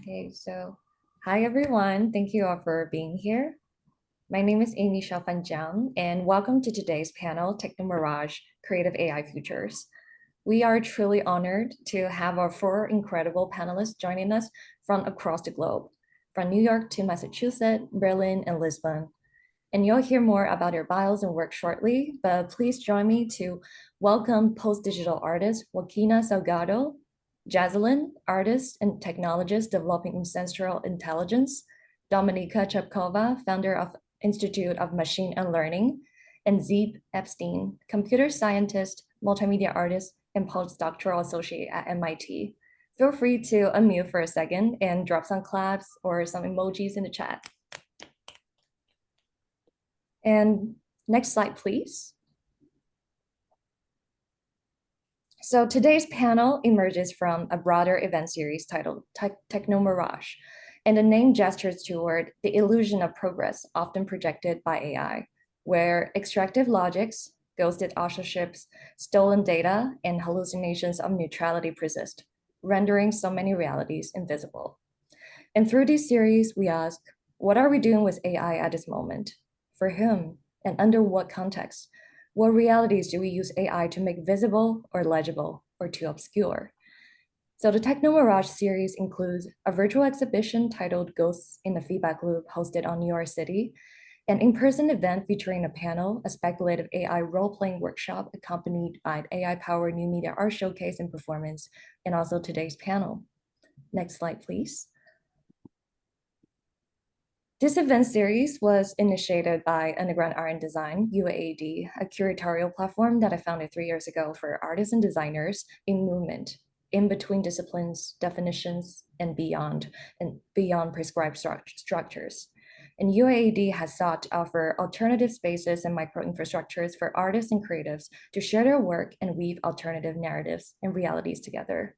Okay, so hi everyone. Thank you all for being here. My name is Xiaofan Jiang, and welcome to today's panel, TechnoMirage, Creative AI Futures. We are truly honored to have our four incredible panelists joining us from across the globe, from New York to Massachusetts, Berlin, and Lisbon. And you'll hear more about their bios and work shortly, but please join me to welcome post-digital artist Joaquina Salgado, Jazsalyn, artist and technologist developing ancestral intelligence, Dominika Čupková, founder of Institute of Machine and Learning, and Ziv Epstein, computer scientist, multimedia artist, and postdoctoral associate at MIT. Feel free to unmute for a second and drop some claps or some emojis in the chat. And next slide, please. So today's panel emerges from a broader event series titled TechnoMirage, and the name gestures toward the illusion of progress often projected by AI, where extractive logics, ghosted authorships, stolen data, and hallucinations of neutrality persist, rendering so many realities invisible. And through this series, we ask, what are we doing with AI at this moment? For whom and under what context? What realities do we use AI to make visible or legible or to obscure? So the TechnoMirage series includes a virtual exhibition titled Ghosts in the Feedback Loop hosted on New York City, an in-person event featuring a panel, a speculative AI role-playing workshop accompanied by an AI-powered new media art showcase and performance, and also today's panel. Next slide, please. This event series was initiated by Underground Art and Design, UAD, a curatorial platform that I founded 3 years ago for artists and designers in movement, in between disciplines, definitions, and beyond prescribed structures. And UAD has sought to offer alternative spaces and micro-infrastructures for artists and creatives to share their work and weave alternative narratives and realities together.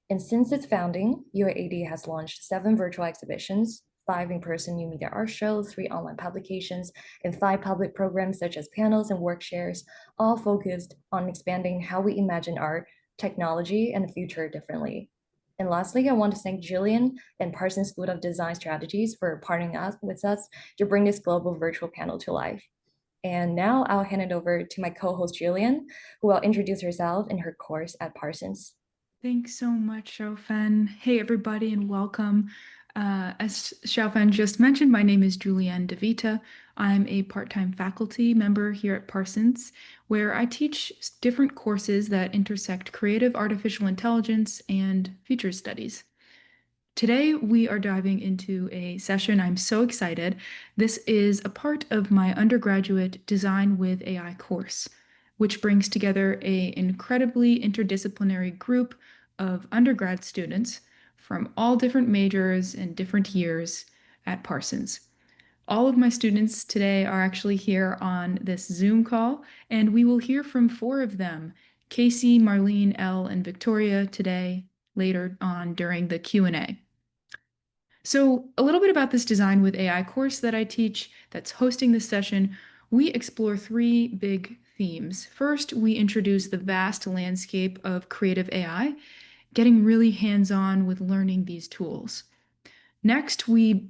And since its founding, UAD has launched 7 virtual exhibitions, 5 in-person new media art shows, 3 online publications, and 5 public programs such as panels and work shares, all focused on expanding how we imagine art, technology, and the future differently. And lastly, I want to thank Julienne and Parsons School of Design Strategies for partnering with us to bring this global virtual panel to life. And now I'll hand it over to my co-host Julienne, who will introduce herself and her course at Parsons. Thanks so much, Xiaofan. Hey, everybody, and welcome. As Xiaofan just mentioned, my name is Julienne DeVita. I'm a part-time faculty member here at Parsons, where I teach different courses that intersect creative artificial intelligence and future studies. Today, we are diving into a session I'm so excited. This is a part of my undergraduate Design with AI course, which brings together an incredibly interdisciplinary group of undergrad students from all different majors and different years at Parsons. All of my students today are actually here on this Zoom call, and we will hear from 4 of them, Casey, Marlene, Elle, and Victoria today, later on during the Q&A. So a little bit about this Design with AI course that I teach that's hosting this session. We explore 3 big themes. First, we introduce the vast landscape of creative AI, getting really hands-on with learning these tools. Next, we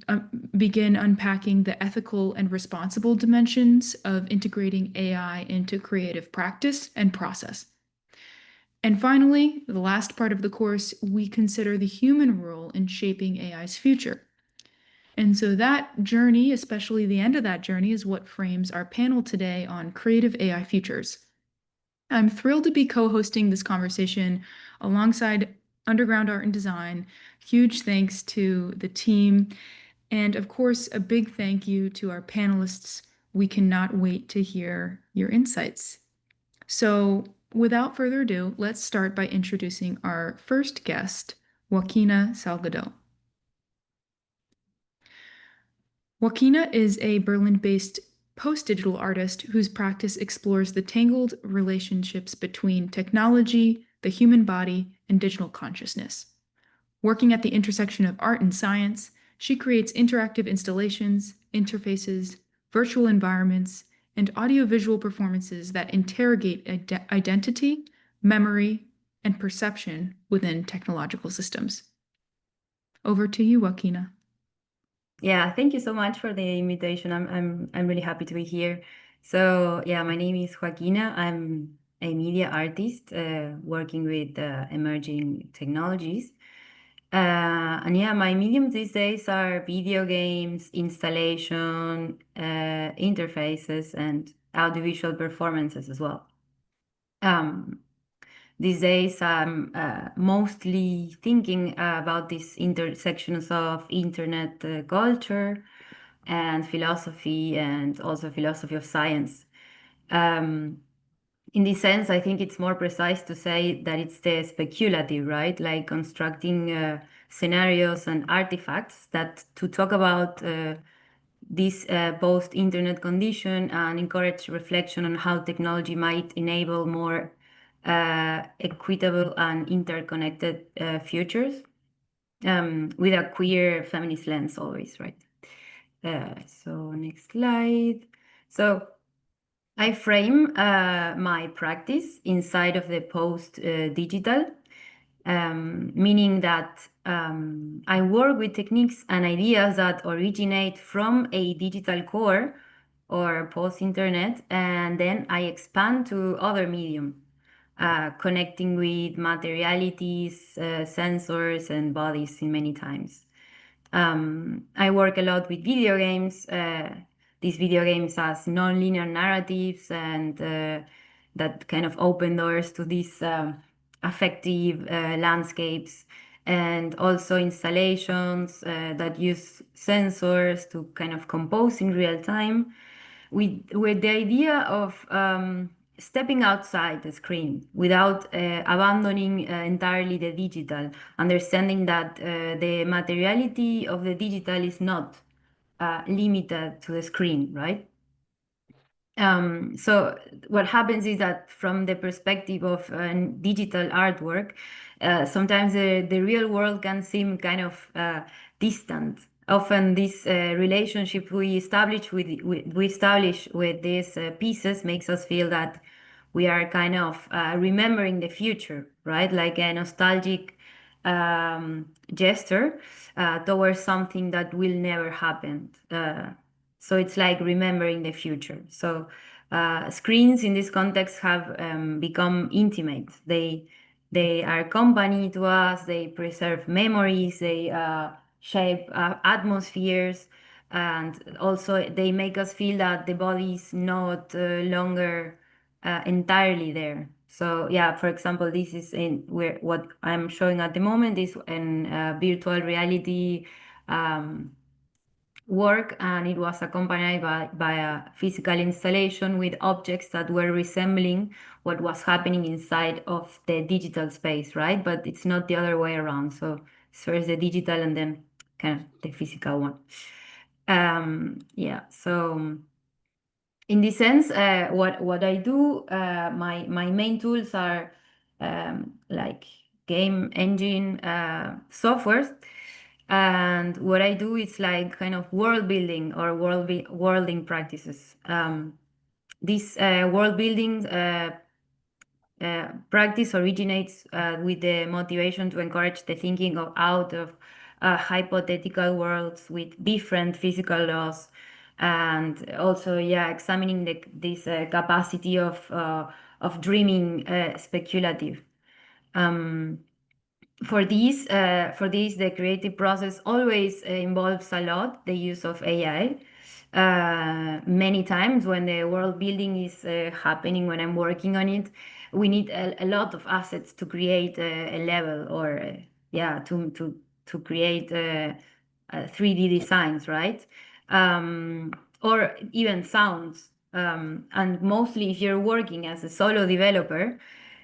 begin unpacking the ethical and responsible dimensions of integrating AI into creative practice and process. And finally, the last part of the course, we consider the human role in shaping AI's future. And so that journey, especially the end of that journey, is what frames our panel today on Creative AI Futures. I'm thrilled to be co-hosting this conversation alongside Underground Art and Design. Huge thanks to the team. And of course, a big thank you to our panelists. We cannot wait to hear your insights. So without further ado, let's start by introducing our first guest, Joaquina Salgado. Joaquina is a Berlin-based post-digital artist whose practice explores the tangled relationships between technology, the human body, and digital consciousness. Working at the intersection of art and science, she creates interactive installations, interfaces, virtual environments, and audiovisual performances that interrogate identity, memory, and perception within technological systems. Over to you, Joaquina. Yeah, thank you so much for the invitation. I'm really happy to be here. So yeah, my name is Joaquina. I'm a media artist working with emerging technologies. And yeah, my mediums these days are video games, installation, interfaces, and audiovisual performances as well. These days, I'm mostly thinking about these intersections of internet culture and philosophy, and also philosophy of science. In this sense, I think it's more precise to say that it's the speculative, right? Like constructing scenarios and artifacts that to talk about this post-internet condition and encourage reflection on how technology might enable more equitable and interconnected futures with a queer feminist lens always, right? So next slide. So I frame my practice inside of the post-digital, meaning that I work with techniques and ideas that originate from a digital core or post-internet, and then I expand to other medium, connecting with materialities, sensors, and bodies in many times. I work a lot with video games. These video games as non-linear narratives and that kind of open doors to these affective landscapes, and also installations that use sensors to kind of compose in real time with the idea of stepping outside the screen without abandoning entirely the digital, understanding that the materiality of the digital is not limited to the screen, right? So what happens is that from the perspective of digital artwork, sometimes the real world can seem kind of distant. Often this relationship we establish with these pieces makes us feel that we are kind of remembering the future, right? Like a nostalgic gesture towards something that will never happen. So it's like remembering the future. So screens in this context have become intimate. They are company to us. They preserve memories. They shape atmospheres, and also they make us feel that the body is not longer entirely there. So yeah, for example, this is in where what I'm showing at the moment is in virtual reality work, and it was accompanied by a physical installation with objects that were resembling what was happening inside of the digital space, right? But it's not the other way around. So first the digital and then kind of the physical one. Yeah, so in this sense, what I do, my main tools are like game engine softwares, and what I do is like kind of world building or worlding practices. This world building practice originates with the motivation to encourage the thinking of out of hypothetical worlds with different physical laws, and also yeah, examining this capacity of dreaming speculative. For this, the creative process always involves a lot the use of AI. Many times when the world building is happening, when I'm working on it, we need a lot of assets to create a level, or yeah, to create 3D designs, right? Or even sounds. And mostly, if you're working as a solo developer,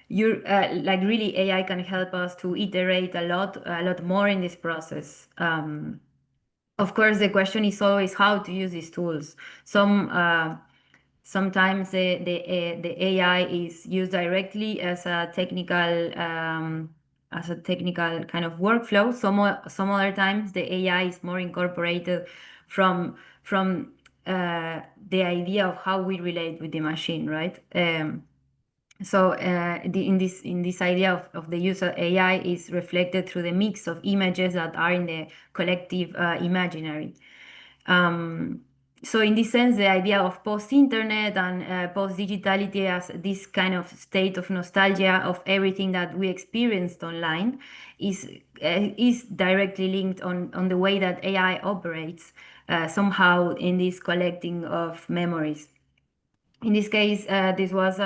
you're like really AI can help us to iterate a lot more in this process. Of course, the question is always how to use these tools. Sometimes the AI is used directly as a technical kind of workflow. Some other times the AI is more incorporated from the idea of how we relate with the machine, right? So in this idea of the use of AI is reflected through the mix of images that are in the collective imaginary. So in this sense, the idea of post-internet and post-digitality as this kind of state of nostalgia of everything that we experienced online is directly linked on the way that AI operates somehow in this collecting of memories. In this case, this was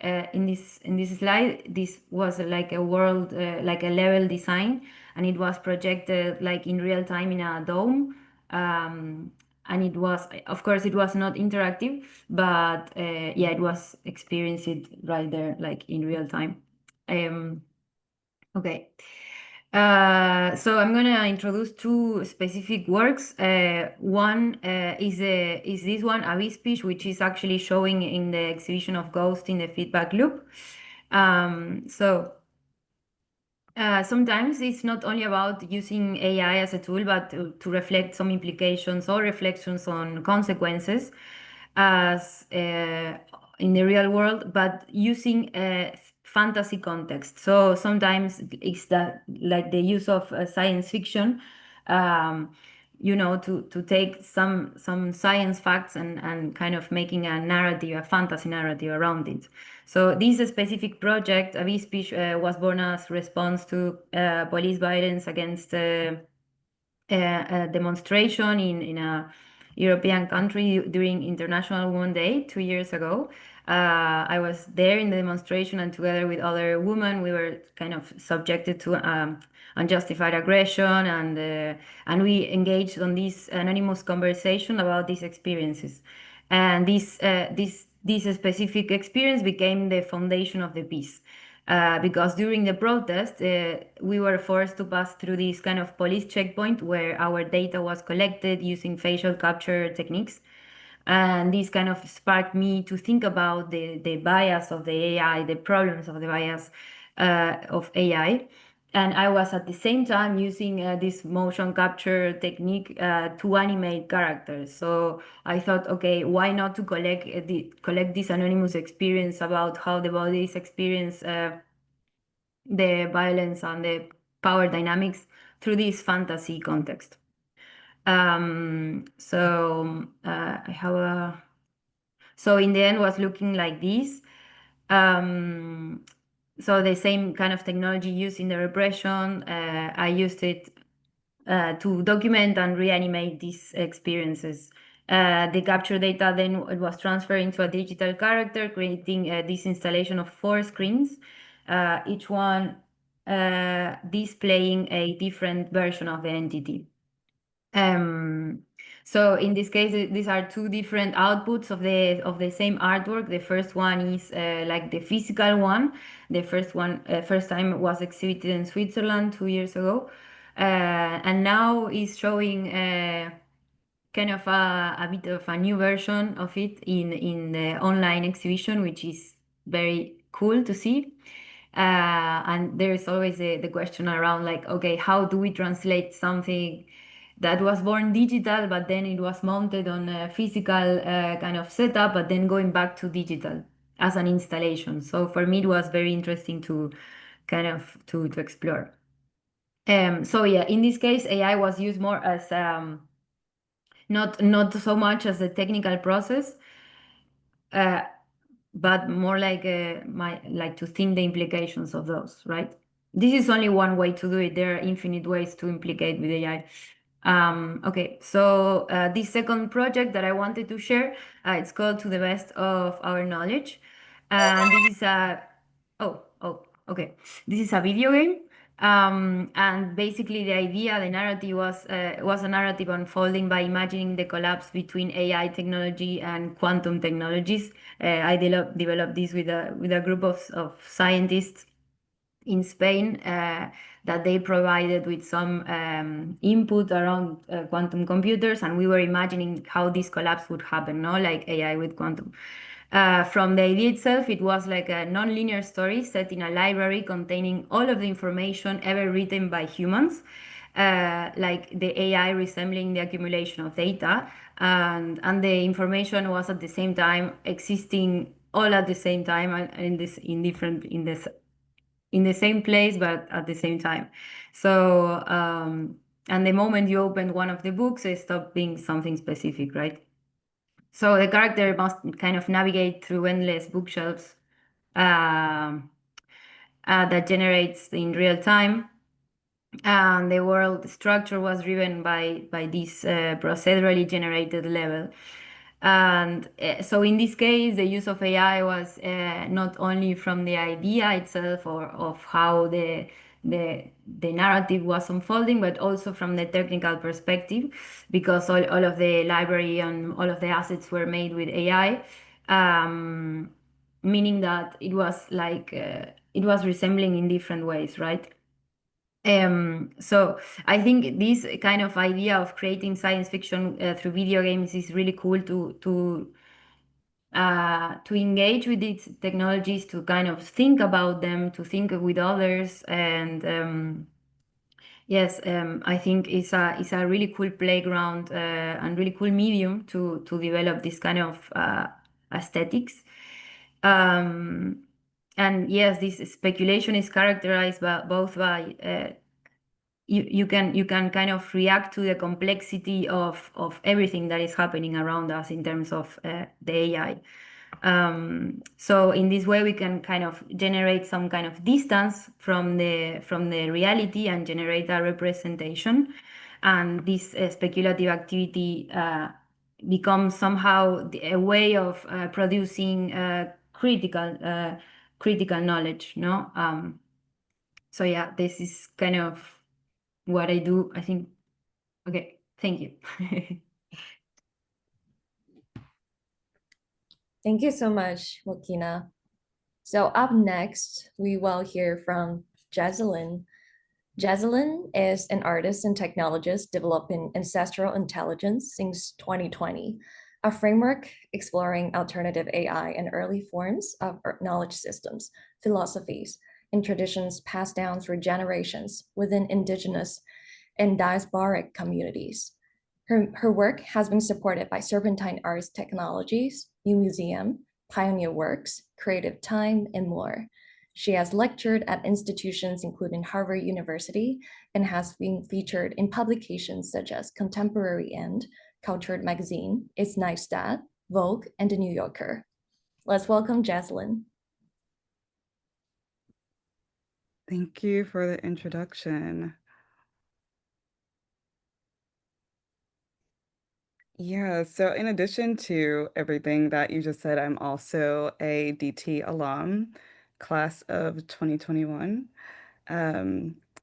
in this slide. This was like a world, like a level design, and it was projected like in real time in a dome. And it was, of course, it was not interactive, but yeah, it was experienced right there, like in real time. Okay. So I'm gonna introduce two specific works. One is this one, A Speech, which is actually showing in the exhibition of Ghost in the feedback loop. Sometimes it's not only about using AI as a tool, but to reflect some implications or reflections on consequences as in the real world, but using a fantasy context. So sometimes it's that like the use of science fiction, um, to take some science facts and kind of making a narrative, a fantasy narrative around it. So this specific project, A Speech, was born as response to police violence against a demonstration in a European country during International Women's Day 2 years ago. I was there in the demonstration, and together with other women, we were kind of subjected to unjustified aggression, and we engaged on this anonymous conversation about these experiences. And this specific experience became the foundation of the piece. Because during the protest, we were forced to pass through this kind of police checkpoint where our data was collected using facial capture techniques. And this kind of sparked me to think about the bias of the AI, the problems of the bias of AI. And I was at the same time using this motion capture technique to animate characters. So I thought, okay, why not to collect this anonymous experience about how the bodies experience the violence and the power dynamics through this fantasy context. I have a. So in the end, was looking like this. So the same kind of technology used in the repression, I used it to document and reanimate these experiences. The capture data then it was transferred into a digital character, creating this installation of 4 screens, each one displaying a different version of the entity. So in this case, these are 2 different outputs of the same artwork. The first one is like the physical one. The first time was exhibited in Switzerland 2 years ago, and now is showing kind of a bit of a new version of it in the online exhibition, which is very cool to see. And there is always the question around like, okay, how do we translate something that was born digital, but then it was mounted on a physical kind of setup, but then going back to digital as an installation. So for me, it was very interesting to kind of to explore. So yeah, in this case, AI was used more as not so much as a technical process, but more like to think the implications of those, right? This is only one way to do it. There are infinite ways to implicate with AI. Okay, so this second project that I wanted to share, it's called To the Best of Our Knowledge. And this is okay. This is a video game. And basically the idea, the narrative was a narrative unfolding by imagining the collapse between AI technology and quantum technologies. I developed this with a group of scientists in Spain that they provided with some input around quantum computers, and we were imagining how this collapse would happen, no, like AI with quantum. From the idea itself, it was like a non-linear story set in a library containing all of the information ever written by humans, like the AI resembling the accumulation of data, and the information was at the same time existing all at the same time and in the same place, but at the same time. So, and the moment you open one of the books, it stops being something specific, right? So the character must kind of navigate through endless bookshelves that generates in real time. And the world structure was driven by this procedurally generated level. And so in this case, the use of AI was not only from the idea itself or of how the narrative was unfolding, but also from the technical perspective, because all of the library and all of the assets were made with AI, meaning that it was like it was resembling in different ways, right? So I think this kind of idea of creating science fiction through video games is really cool to engage with these technologies, to kind of think about them, to think with others, and yes, I think it's a really cool playground and really cool medium to develop this kind of aesthetics. And yes, this speculation is characterized both by you can kind of react to the complexity of everything that is happening around us in terms of the AI. So in this way, we can kind of generate some kind of distance from the reality and generate a representation. And this speculative activity becomes somehow a way of producing critical knowledge, no? So yeah, this is kind of what I do, I think. Okay, thank you. Thank you so much, Joaquina. So up next, we will hear from Jazsalyn. Jazsalyn is an artist and technologist developing ancestral intelligence since 2020, a framework exploring alternative AI and early forms of knowledge systems, philosophies, and traditions passed down through generations within indigenous and diasporic communities. Her work has been supported by Serpentine Arts Technologies, New Museum, Pioneer Works, Creative Time, and more. She has lectured at institutions including Harvard University and has been featured in publications such as Contemporary and Cultured Magazine, It's Nice That, Vogue, and The New Yorker. Let's welcome Jazsalyn. Thank you for the introduction. Yeah, so in addition to everything that you just said, I'm also a DT alum, class of 2021.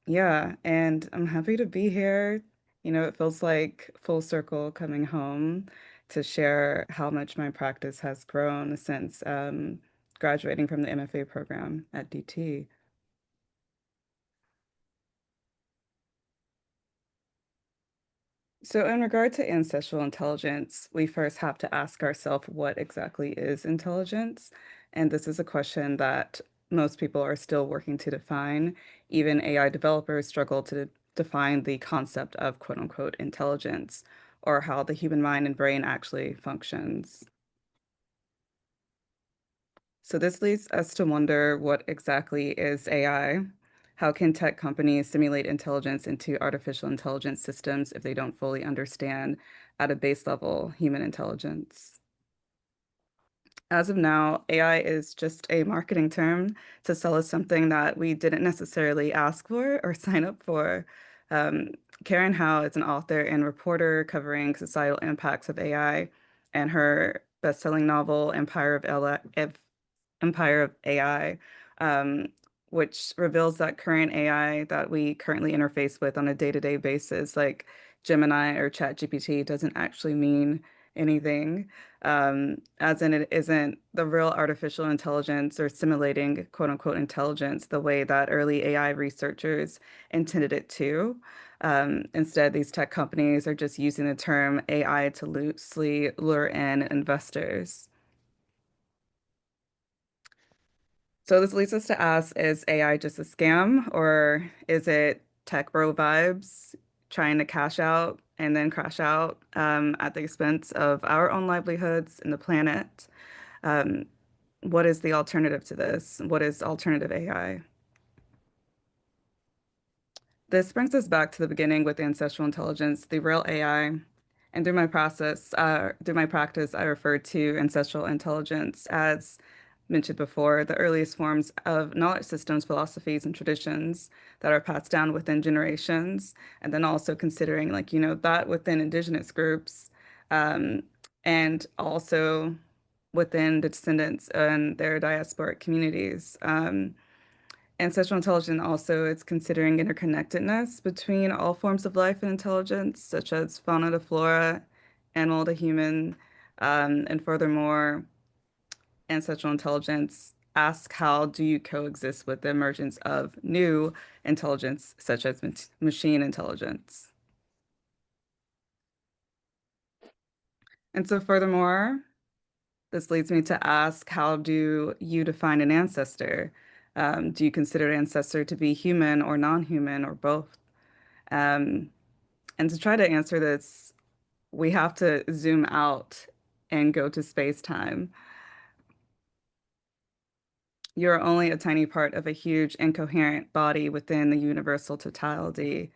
Yeah, and I'm happy to be here. You know, it feels like full circle coming home to share how much my practice has grown since graduating from the MFA program at DT. So in regard to ancestral intelligence, we first have to ask ourselves what exactly is intelligence? And this is a question that most people are still working to define. Even AI developers struggle to define the concept of quote unquote intelligence or how the human mind and brain actually functions. So this leads us to wonder what exactly is AI? How can tech companies simulate intelligence into artificial intelligence systems if they don't fully understand at a base level human intelligence? As of now, AI is just a marketing term to sell us something that we didn't necessarily ask for or sign up for. Um, Karen Howe is an author and reporter covering societal impacts of AI, and her best-selling novel, Empire of AI, um, which reveals that current AI that we currently interface with on a day-to-day basis, like Gemini or ChatGPT, doesn't actually mean anything, as in it isn't the real artificial intelligence or simulating quote unquote intelligence the way that early AI researchers intended it to. Instead, these tech companies are just using the term AI to loosely lure in investors. So this leads us to ask, is AI just a scam or is it tech bro vibes trying to cash out and then crash out at the expense of our own livelihoods and the planet? Um, what is the alternative to this? What is alternative AI? This brings us back to the beginning with ancestral intelligence, the real AI. And through my practice, I refer to ancestral intelligence as mentioned before, the earliest forms of knowledge systems, philosophies, and traditions that are passed down within generations. And then also considering that within indigenous groups, um, and also within the descendants and their diasporic communities. Ancestral intelligence also is considering interconnectedness between all forms of life and intelligence, such as fauna to flora, animal to human, and furthermore, ancestral intelligence asks how do you coexist with the emergence of new intelligence, such as machine intelligence. And so furthermore, this leads me to ask, how do you define an ancestor? Do you consider an ancestor to be human or non-human or both? Um, and to try to answer this, we have to zoom out and go to space-time. You're only a tiny part of a huge incoherent body within the universal totality.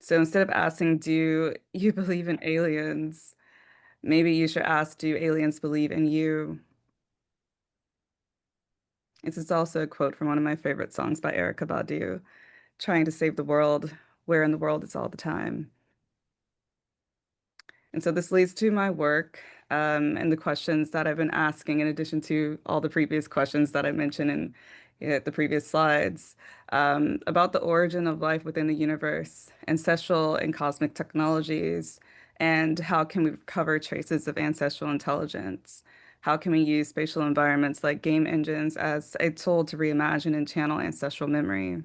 So instead of asking, do you believe in aliens? Maybe you should ask, do aliens believe in you? This is also a quote from one of my favorite songs by Erykah Badu, trying to save the world, where in the world it's all the time. And so this leads to my work and the questions that I've been asking, in addition to all the previous questions that I mentioned in the previous slides, about the origin of life within the universe, ancestral and cosmic technologies, and how can we recover traces of ancestral intelligence? How can we use spatial environments like game engines as a tool to reimagine and channel ancestral memory?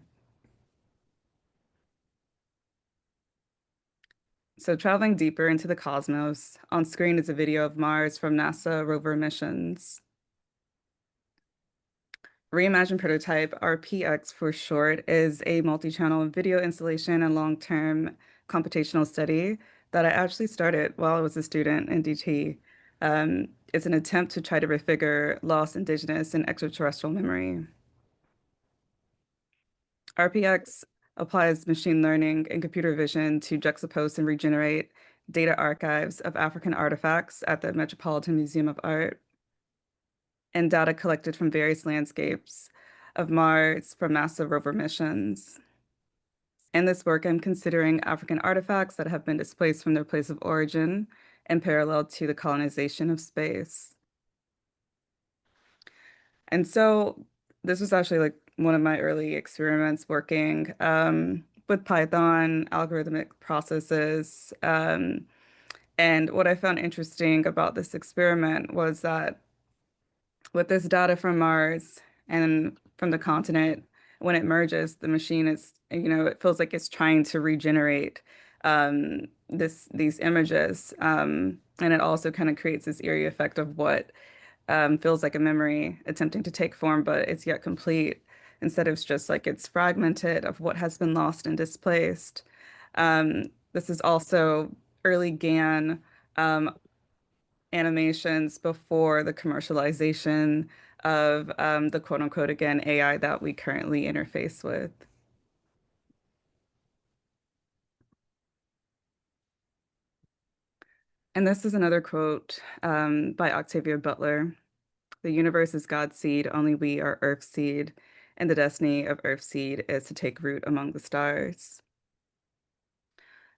So traveling deeper into the cosmos, on screen is a video of Mars from NASA rover missions. Reimagined Prototype, RPX for short, is a multi-channel video installation and long-term computational study that I actually started while I was a student in DT. It's an attempt to try to refigure lost indigenous and extraterrestrial memory. RPX applies machine learning and computer vision to juxtapose and regenerate data archives of African artifacts at the Metropolitan Museum of Art and data collected from various landscapes of Mars from NASA rover missions. In this work, I'm considering African artifacts that have been displaced from their place of origin and parallel to the colonization of space. And so this was actually like one of my early experiments working with Python, algorithmic processes. And what I found interesting about this experiment was that with this data from Mars and from the continent, when it merges, the machine is, it feels like it's trying to regenerate these images. And it also kind of creates this eerie effect of what feels like a memory attempting to take form, but it's yet complete. Instead of just like it's fragmented of what has been lost and displaced. This is also early GAN animations before the commercialization of the quote unquote, again, AI that we currently interface with. And this is another quote by Octavia Butler. The universe is God's seed, only we are Earth's seed, and the destiny of Earth's seed is to take root among the stars.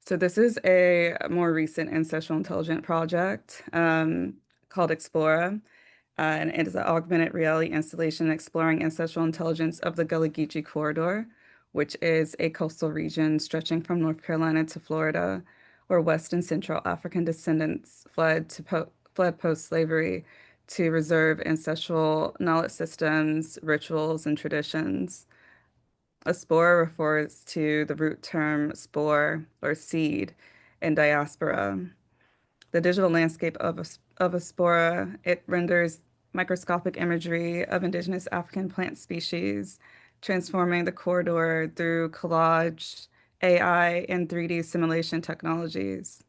So this is a more recent ancestral intelligent project called Explora, and it is an augmented reality installation exploring ancestral intelligence of the Gullah Geechee corridor, which is a coastal region stretching from North Carolina to Florida, where West and Central African descendants fled post-slavery to reserve ancestral knowledge systems, rituals, and traditions. A spore refers to the root term spore or seed in diaspora. The digital landscape of a spora, it renders microscopic imagery of indigenous African plant species, transforming the corridor through collage, AI, and 3D simulation technologies.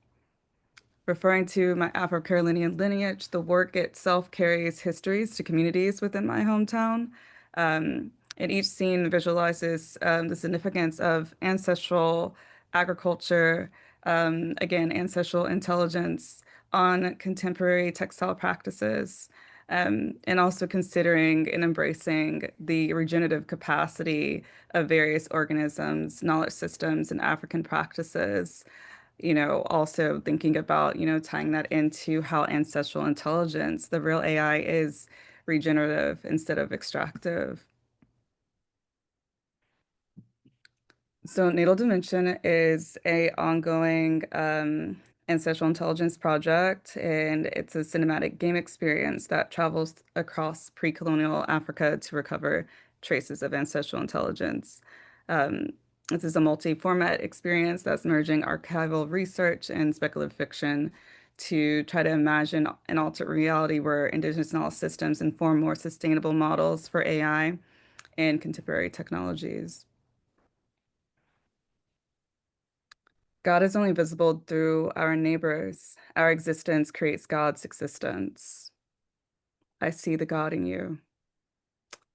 Referring to my Afro-Carolinian lineage, the work itself carries histories to communities within my hometown. And each scene visualizes the significance of ancestral agriculture, again, ancestral intelligence on contemporary textile practices, and also considering and embracing the regenerative capacity of various organisms, knowledge systems, and African practices. Also thinking about, tying that into how ancestral intelligence, the real AI, is regenerative instead of extractive. So Natal Dimension is a ongoing ancestral intelligence project, and it's a cinematic game experience that travels across pre-colonial Africa to recover traces of ancestral intelligence. Um, this is a multi-format experience that's merging archival research and speculative fiction to try to imagine an alternate reality where indigenous knowledge systems inform more sustainable models for AI and contemporary technologies. God is only visible through our neighbors. Our existence creates God's existence. I see the God in you.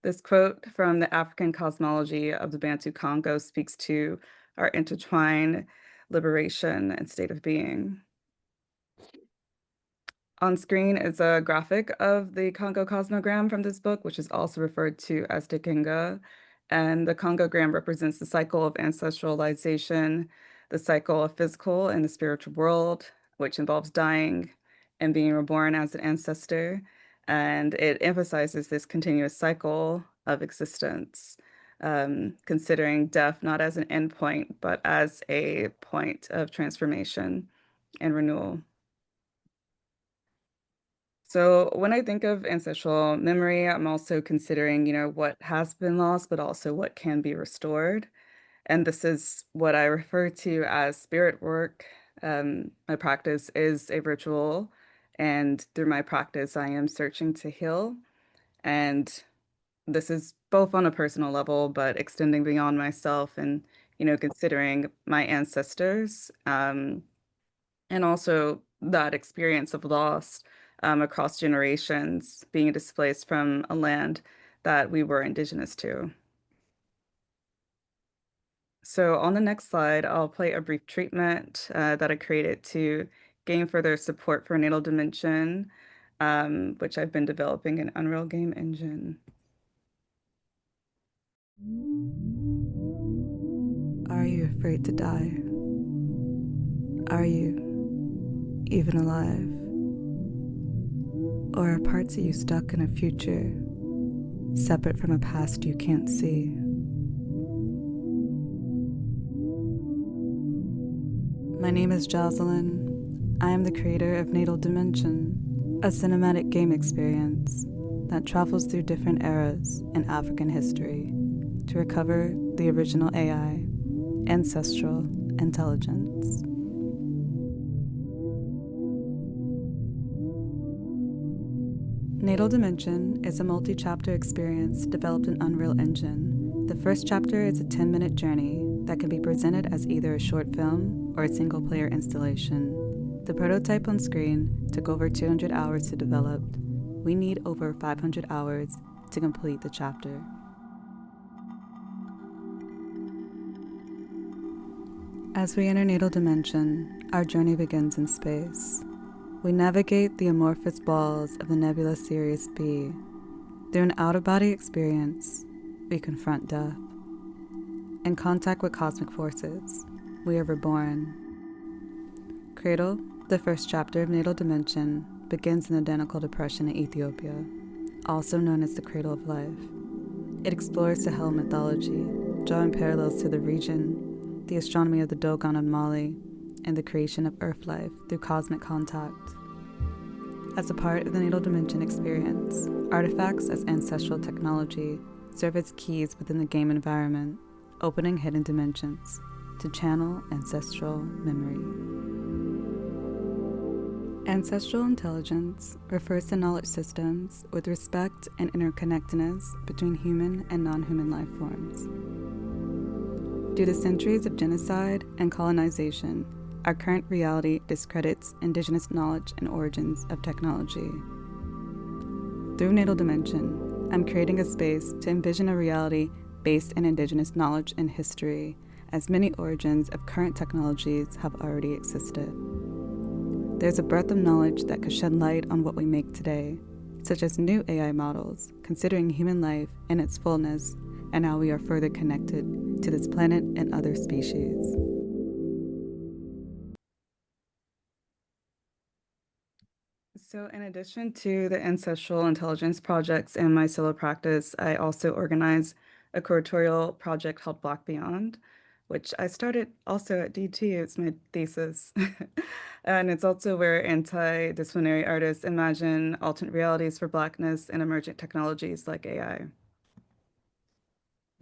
This quote from the African cosmology of the Bantu Congo speaks to our intertwined liberation and state of being. On screen is a graphic of the Congo cosmogram from this book, which is also referred to as Dekinga. And the Congogram represents the cycle of ancestralization, the cycle of physical and the spiritual world, which involves dying and being reborn as an ancestor. And it emphasizes this continuous cycle of existence, considering death not as an endpoint, but as a point of transformation and renewal. So when I think of ancestral memory, I'm also considering, what has been lost, but also what can be restored. And this is what I refer to as spirit work. My practice is a ritual, and through my practice, I am searching to heal. And this is both on a personal level, but extending beyond myself and, considering my ancestors, and also that experience of loss across generations, being displaced from a land that we were indigenous to. So on the next slide, I'll play a brief treatment that I created to gain further support for natal dimension, which I've been developing in Unreal Game Engine. Are you afraid to die? Are you even alive? Or are parts of you stuck in a future, separate from a past you can't see? My name is Jazsalyn. I am the creator of Natal Dimension, a cinematic game experience that travels through different eras in African history to recover the original AI, ancestral intelligence. Natal Dimension is a multi-chapter experience developed in Unreal Engine. The first chapter is a 10-minute journey that can be presented as either a short film or a single-player installation. The prototype on screen took over 200 hours to develop. We need over 500 hours to complete the chapter. As we enter Natal Dimension, our journey begins in space. We navigate the amorphous balls of the nebula Sirius B. Through an out-of-body experience, we confront death. In contact with cosmic forces, we are reborn. Cradle, the first chapter of Natal Dimension, begins in the Danakil Depression in Ethiopia, also known as the Cradle of Life. It explores Sahel mythology, drawing parallels to the region, the astronomy of the Dogon of Mali, and the creation of Earth life through cosmic contact. As a part of the Natal Dimension experience, artifacts as ancestral technology serve as keys within the game environment, opening hidden dimensions to channel ancestral memory. Ancestral intelligence refers to knowledge systems with respect and interconnectedness between human and non-human life forms. Due to centuries of genocide and colonization, Our current reality discredits indigenous knowledge and origins of technology. Through Natal Dimension, I'm creating a space to envision a reality based in indigenous knowledge and history, as many origins of current technologies have already existed. There's a breadth of knowledge that could shed light on what we make today, such as new AI models, considering human life in its fullness and how we are further connected to this planet and other species. So in addition to the ancestral intelligence projects and my solo practice, I also organize a curatorial project called Black Beyond, which I started also at DT. It's my thesis. And it's also where anti-disciplinary artists imagine alternate realities for Blackness and emergent technologies like AI.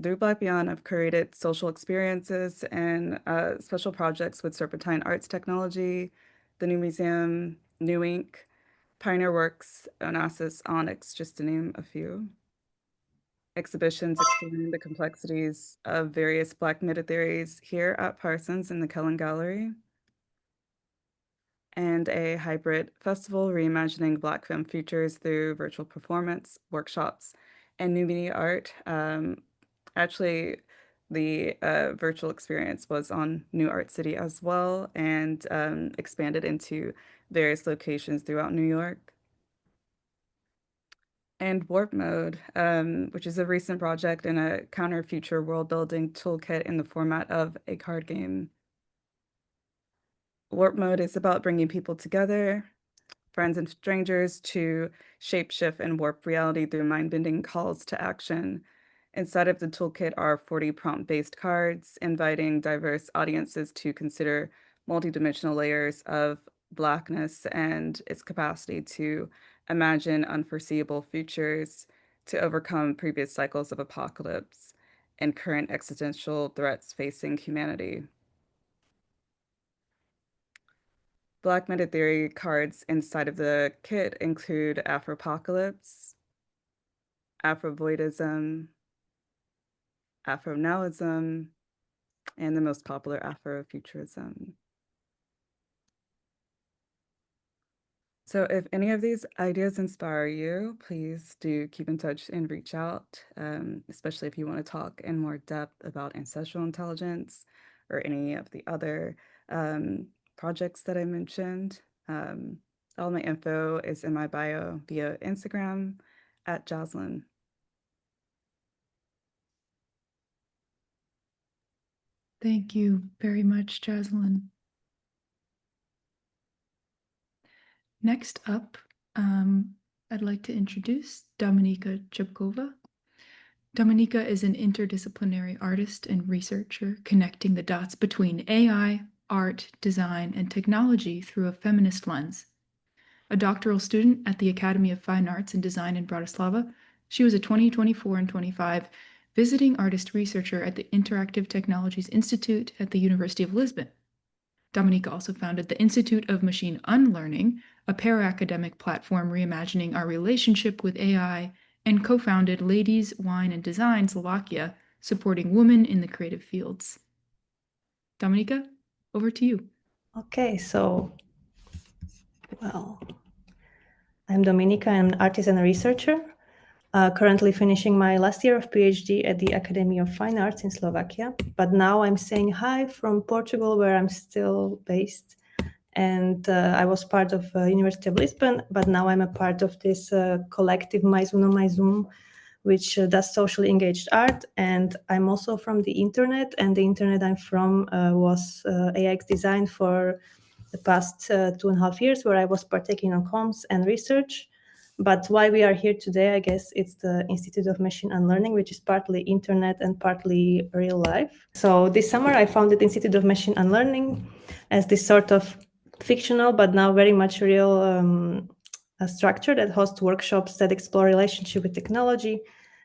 Through Black Beyond, I've curated social experiences and special projects with Serpentine Arts Technology, the New Museum, New Ink, Pioneer Works, Onassis, Onyx, just to name a few. Exhibitions exploring the complexities of various Black meta-theories here at Parsons in the Kellen Gallery. And a hybrid festival reimagining Black film futures through virtual performance, workshops, and new media art. Actually, the virtual experience was on New Art City as well, and expanded into various locations throughout New York. And Warp Mode, which is a recent project in a counter-future world-building toolkit in the format of a card game. Warp Mode is about bringing people together, friends and strangers, to shapeshift and warp reality through mind-bending calls to action. Inside of the toolkit are 40 prompt-based cards, inviting diverse audiences to consider multidimensional layers of Blackness and its capacity to imagine unforeseeable futures, to overcome previous cycles of apocalypse and current existential threats facing humanity. Black meta theory cards inside of the kit include Afropocalypse, Afrovoidism, Afro-Nowism, and the most popular Afrofuturism. So if any of these ideas inspire you, please do keep in touch and reach out, especially if you want to talk in more depth about ancestral intelligence or any of the other projects that I mentioned. All my info is in my bio via Instagram at Jazsalyn. Thank you very much, Jazsalyn. Next up, I'd like to introduce Dominika Čupková. Dominika is an interdisciplinary artist and researcher connecting the dots between AI, art, design, and technology through a feminist lens. A doctoral student at the Academy of Fine Arts and Design in Bratislava, she was a 2024 and 25 visiting artist researcher at the Interactive Technologies Institute at the University of Lisbon. Dominika also founded the Institute of Machine Unlearning, a para-academic platform reimagining our relationship with AI, and co-founded Ladies, Wine, and Design Slovakia, supporting women in the creative fields. Dominika, over to you. Okay, so, well, I'm Dominika, I'm an artist and a researcher, currently finishing my last year of PhD at the Academy of Fine Arts in Slovakia, but now I'm saying hi from Portugal, where I'm still based. And I was part of University of Lisbon, but now I'm a part of this collective Mais Uno Mais Um, which does socially engaged art. And I'm also from the internet, and the internet I'm from was AIX design for the past 2.5 years, where I was partaking on comms and research. But why we are here today, I guess it's the Institute of Machine Unlearning, which is partly internet and partly real life. So this summer I founded Institute of Machine Unlearning as this sort of fictional, but now very much real a structure that hosts workshops that explore relationship with technology,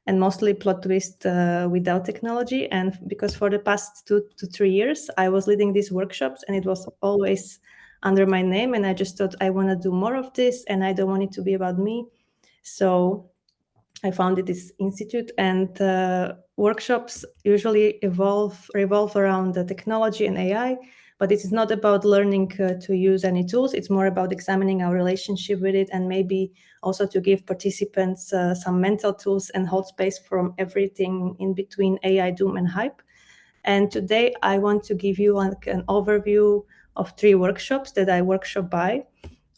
and mostly plot twist without technology. And because for the past 2 to 3 years, I was leading these workshops, and it was always under my name. And I just thought I want to do more of this, and I don't want it to be about me. So I founded this institute, and workshops usually revolve around the technology and AI, But it is not about learning to use any tools. It's more about examining our relationship with it, and maybe also to give participants some mental tools and hold space from everything in between AI doom and hype. And today I want to give you an overview of 3 workshops that I workshop by.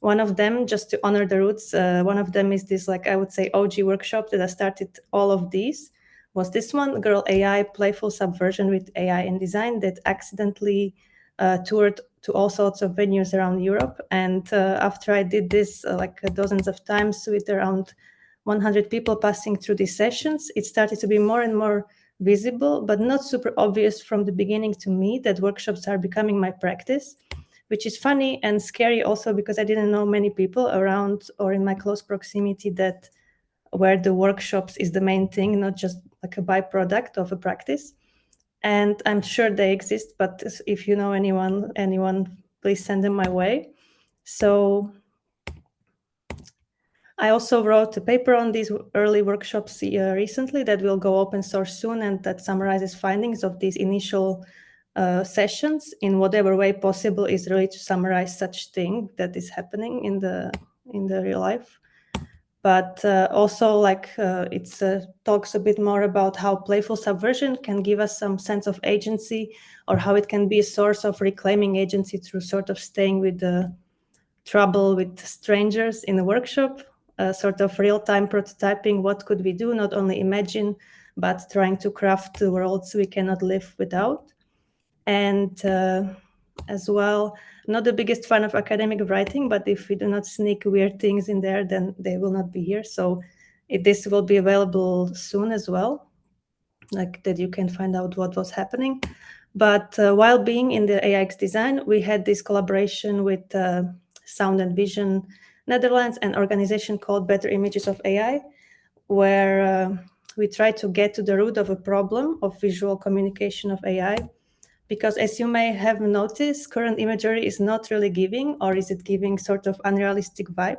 One of them, just to honor the roots, one of them is this, like I would say, OG workshop that I started all of these, was this one, Girl AI, Playful Subversion with AI in Design, that accidentally toured to all sorts of venues around Europe. And after I did this like dozens of times with around 100 people passing through these sessions, it started to be more and more visible, but not super obvious from the beginning to me, that workshops are becoming my practice, which is funny and scary also because I didn't know many people around or in my close proximity that where the workshops is the main thing, not just like a byproduct of a practice. And I'm sure they exist, but if you know anyone, please send them my way. So I also wrote a paper on these early workshops recently that will go open source soon, and that summarizes findings of these initial sessions in whatever way possible, is really to summarize such thing that is happening in the real life. But also, like it talks a bit more about how playful subversion can give us some sense of agency, or how it can be a source of reclaiming agency through sort of staying with the trouble with strangers in a workshop, sort of real-time prototyping. What could we do? Not only imagine, but trying to craft the worlds we cannot live without. And as well, not the biggest fan of academic writing, but if we do not sneak weird things in there, then they will not be here. So this will be available soon as well, like that you can find out what was happening. But while being in the AIX design, we had this collaboration with Sound and Vision Netherlands, an organization called Better Images of AI, where we try to get to the root of a problem of visual communication of AI. Because as you may have noticed, current imagery is not really giving, or is it giving sort of unrealistic vibe?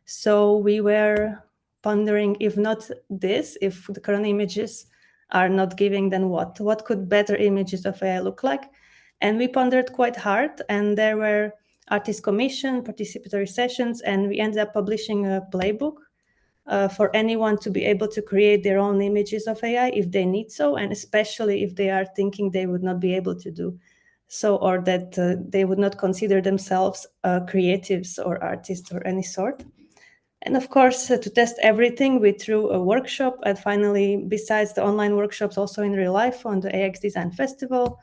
So we were pondering, if not this, if the current images are not giving, then what? What could better images of AI look like? And we pondered quite hard, and there were artist commission, participatory sessions, and we ended up publishing a playbook for anyone to be able to create their own images of AI if they need so, and especially if they are thinking they would not be able to do so, or that they would not consider themselves creatives or artists or any sort. And of course, to test everything, we threw a workshop, and finally, besides the online workshops, also in real life on the AX Design Festival.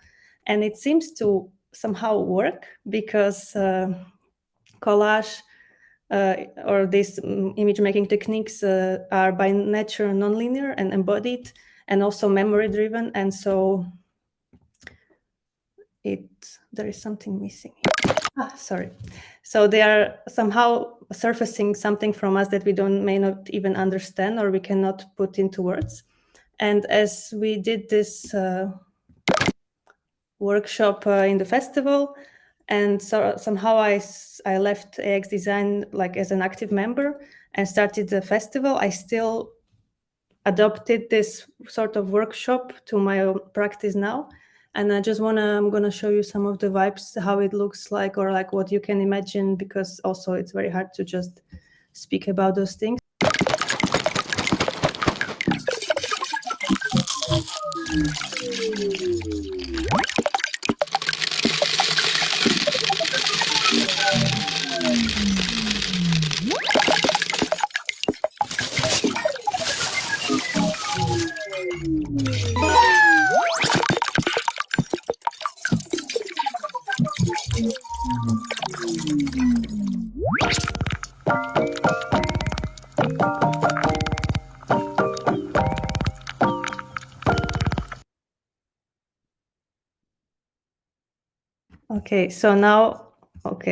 And it seems to somehow work, because collage or these image making techniques are by nature nonlinear and embodied, and also memory driven. And so there is something missing here. Sorry. So they are somehow surfacing something from us that we may not even understand, or we cannot put into words. And as we did this workshop in the festival, and so somehow I left AX Design like as an active member and started the festival, I still adopted this sort of workshop to my own practice now. And I'm gonna show you some of the vibes, how it looks like, or like what you can imagine, because also it's very hard to just speak about those things. Okay, so now,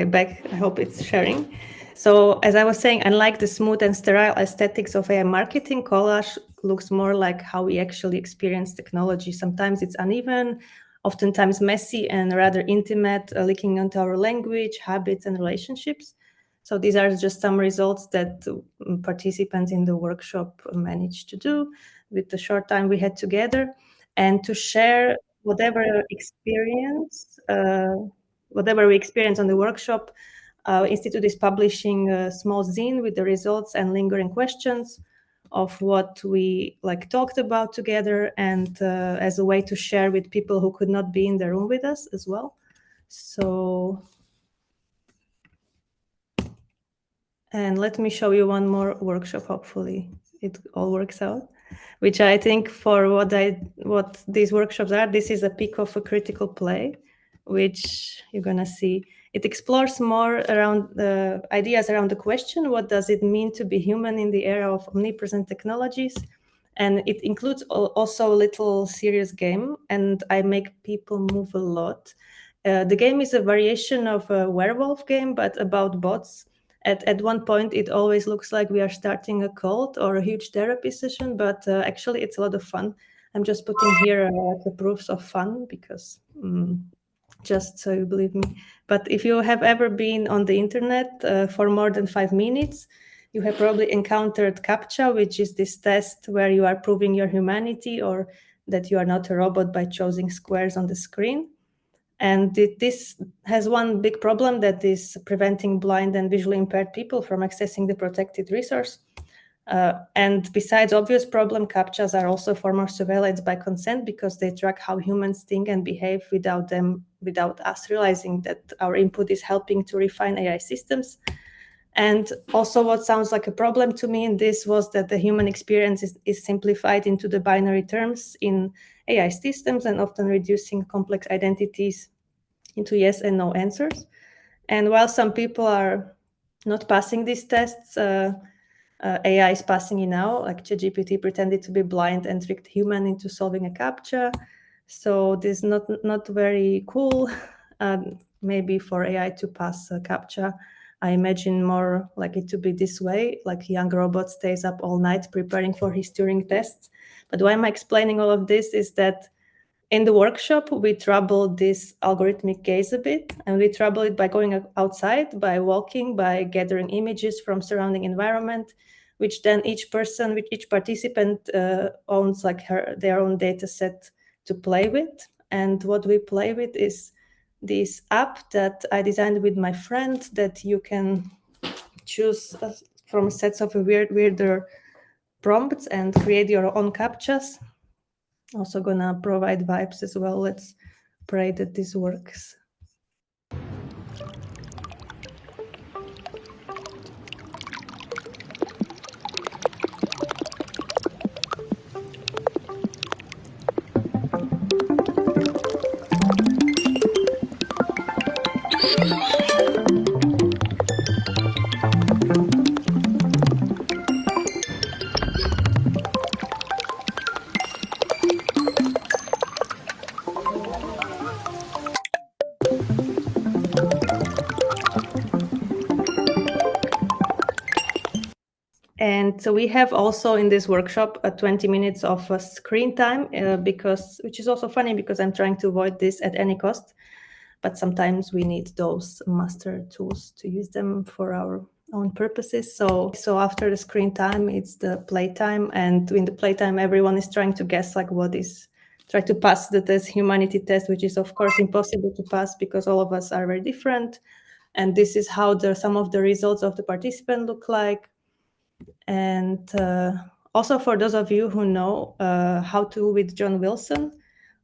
back, I hope it's sharing. So as I was saying, unlike the smooth and sterile aesthetics of AI marketing, collage looks more like how we actually experience technology. Sometimes it's uneven, oftentimes messy and rather intimate, leaking into our language, habits, and relationships. So these are just some results that participants in the workshop managed to do with the short time we had together, and to share whatever experience whatever we experience on the workshop, Institute is publishing a small zine with the results and lingering questions of what we talked about together, and as a way to share with people who could not be in the room with us as well. So, and let me show you one more workshop. Hopefully it all works out, which I think for what these workshops are, this is a peek of a critical play, which you're gonna see. It explores more around the ideas around the question, what does it mean to be human in the era of omnipresent technologies? And it includes also a little serious game, and I make people move a lot. The game is a variation of a werewolf game, but about bots. At one point, it always looks like we are starting a cult or a huge therapy session, but actually it's a lot of fun. I'm just putting here the proofs of fun because just so you believe me. But if you have ever been on the internet for more than 5 minutes, you have probably encountered CAPTCHA, which is this test where you are proving your humanity or that you are not a robot by choosing squares on the screen. And this has one big problem, that is preventing blind and visually impaired people from accessing the protected resource. And besides obvious problem, CAPTCHAs are also a form of surveillance by consent, because they track how humans think and behave without us realizing that our input is helping to refine AI systems. And also what sounds like a problem to me in this was that the human experience is simplified into the binary terms in AI systems, and often reducing complex identities into yes and no answers. And while some people are not passing these tests, AI is passing it now, like ChatGPT pretended to be blind and tricked human into solving a CAPTCHA. So this is not very cool. Maybe for AI to pass a CAPTCHA, I imagine more like it to be this way, like young robot stays up all night preparing for his Turing tests. But why am I explaining all of this is that in the workshop, we trouble this algorithmic gaze a bit, and we trouble it by going outside, by walking, by gathering images from surrounding environment, which then each participant owns their own data set to play with. And what we play with is this app that I designed with my friend, that you can choose from sets of weirder prompts and create your own CAPTCHAs. Also gonna provide vibes as well. Let's pray that this works. And so we have also in this workshop 20 minutes of screen time, which is also funny because I'm trying to avoid this at any cost. But sometimes we need those master tools to use them for our own purposes. So after the screen time, it's the playtime. And in the playtime, everyone is trying to guess try to pass the humanity test, which is of course impossible to pass because all of us are very different. And this is how some of the results of the participant look like. And also for those of you who know How To with John Wilson,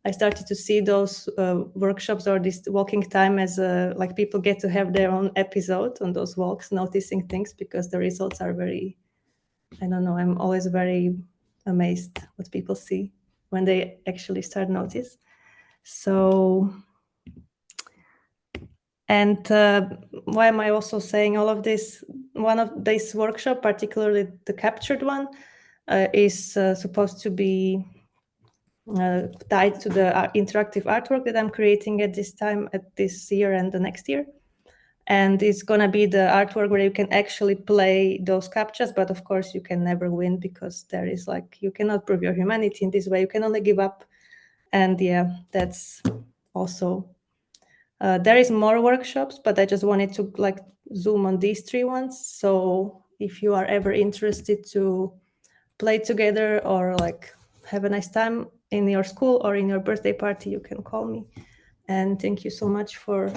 I started to see those workshops or this walking time as like people get to have their own episode on those walks, noticing things, because the results are very, I don't know, I'm always very amazed what people see when they actually start notice. So, and why am I also saying all of this? One of this workshop, particularly the captured one, is supposed to be tied to the interactive artwork that I'm creating at this year and the next year. And it's going to be the artwork where you can actually play those CAPTCHAs, but of course you can never win because there is you cannot prove your humanity in this way. You can only give up. And yeah, that's also, there is more workshops, but I just wanted to zoom on these 3 ones. So if you are ever interested to play together or have a nice time in your school or in your birthday party, you can call me. And thank you so much for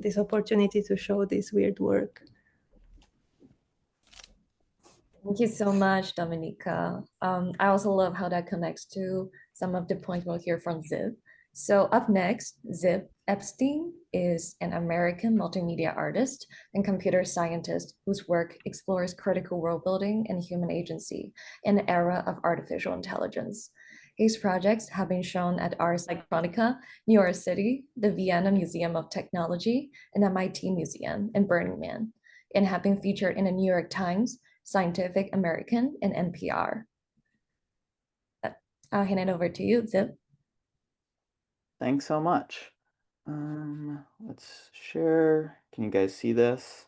this opportunity to show this weird work. Thank you so much, Dominika. I also love how that connects to some of the points we'll hear from Ziv. So up next, Ziv Epstein is an American multimedia artist and computer scientist whose work explores critical world building and human agency in the era of artificial intelligence. His projects have been shown at Ars Electronica, New York City, the Vienna Museum of Technology, and MIT Museum in Burning Man, and have been featured in the New York Times, Scientific American, and NPR. I'll hand it over to you, Ziv. Thanks so much. Let's share. Can you guys see this?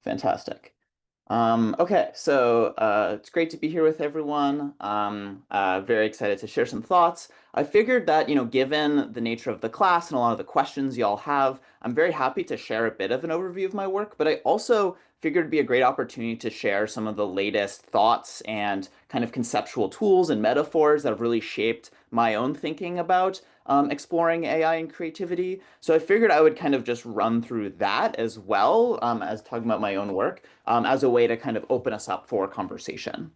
Fantastic. Okay, so it's great to be here with everyone. Very excited to share some thoughts. I figured that, given the nature of the class and a lot of the questions y'all have, I'm very happy to share a bit of an overview of my work, but I also figured it'd be a great opportunity to share some of the latest thoughts and kind of conceptual tools and metaphors that have really shaped my own thinking about exploring AI and creativity. So I figured I would kind of just run through that as well as talking about my own work as a way to kind of open us up for conversation.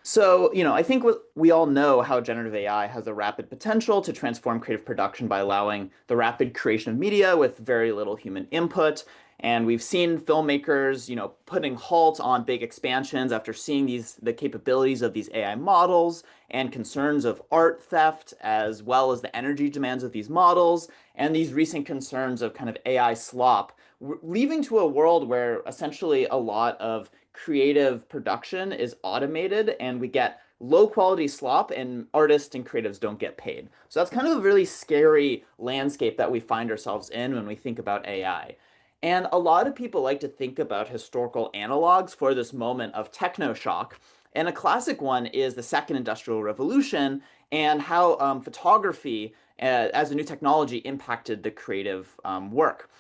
So, I think we all know how generative AI has a rapid potential to transform creative production by allowing the rapid creation of media with very little human input. And we've seen filmmakers, putting halt on big expansions after seeing the capabilities of these AI models and concerns of art theft, as well as the energy demands of these models, and these recent concerns of kind of AI slop, leading to a world where essentially a lot of creative production is automated and we get low quality slop and artists and creatives don't get paid. So that's kind of a really scary landscape that we find ourselves in when we think about AI. And a lot of people like to think about historical analogs for this moment of techno-shock. And a classic one is the Second Industrial Revolution and how photography as a new technology impacted the creative work.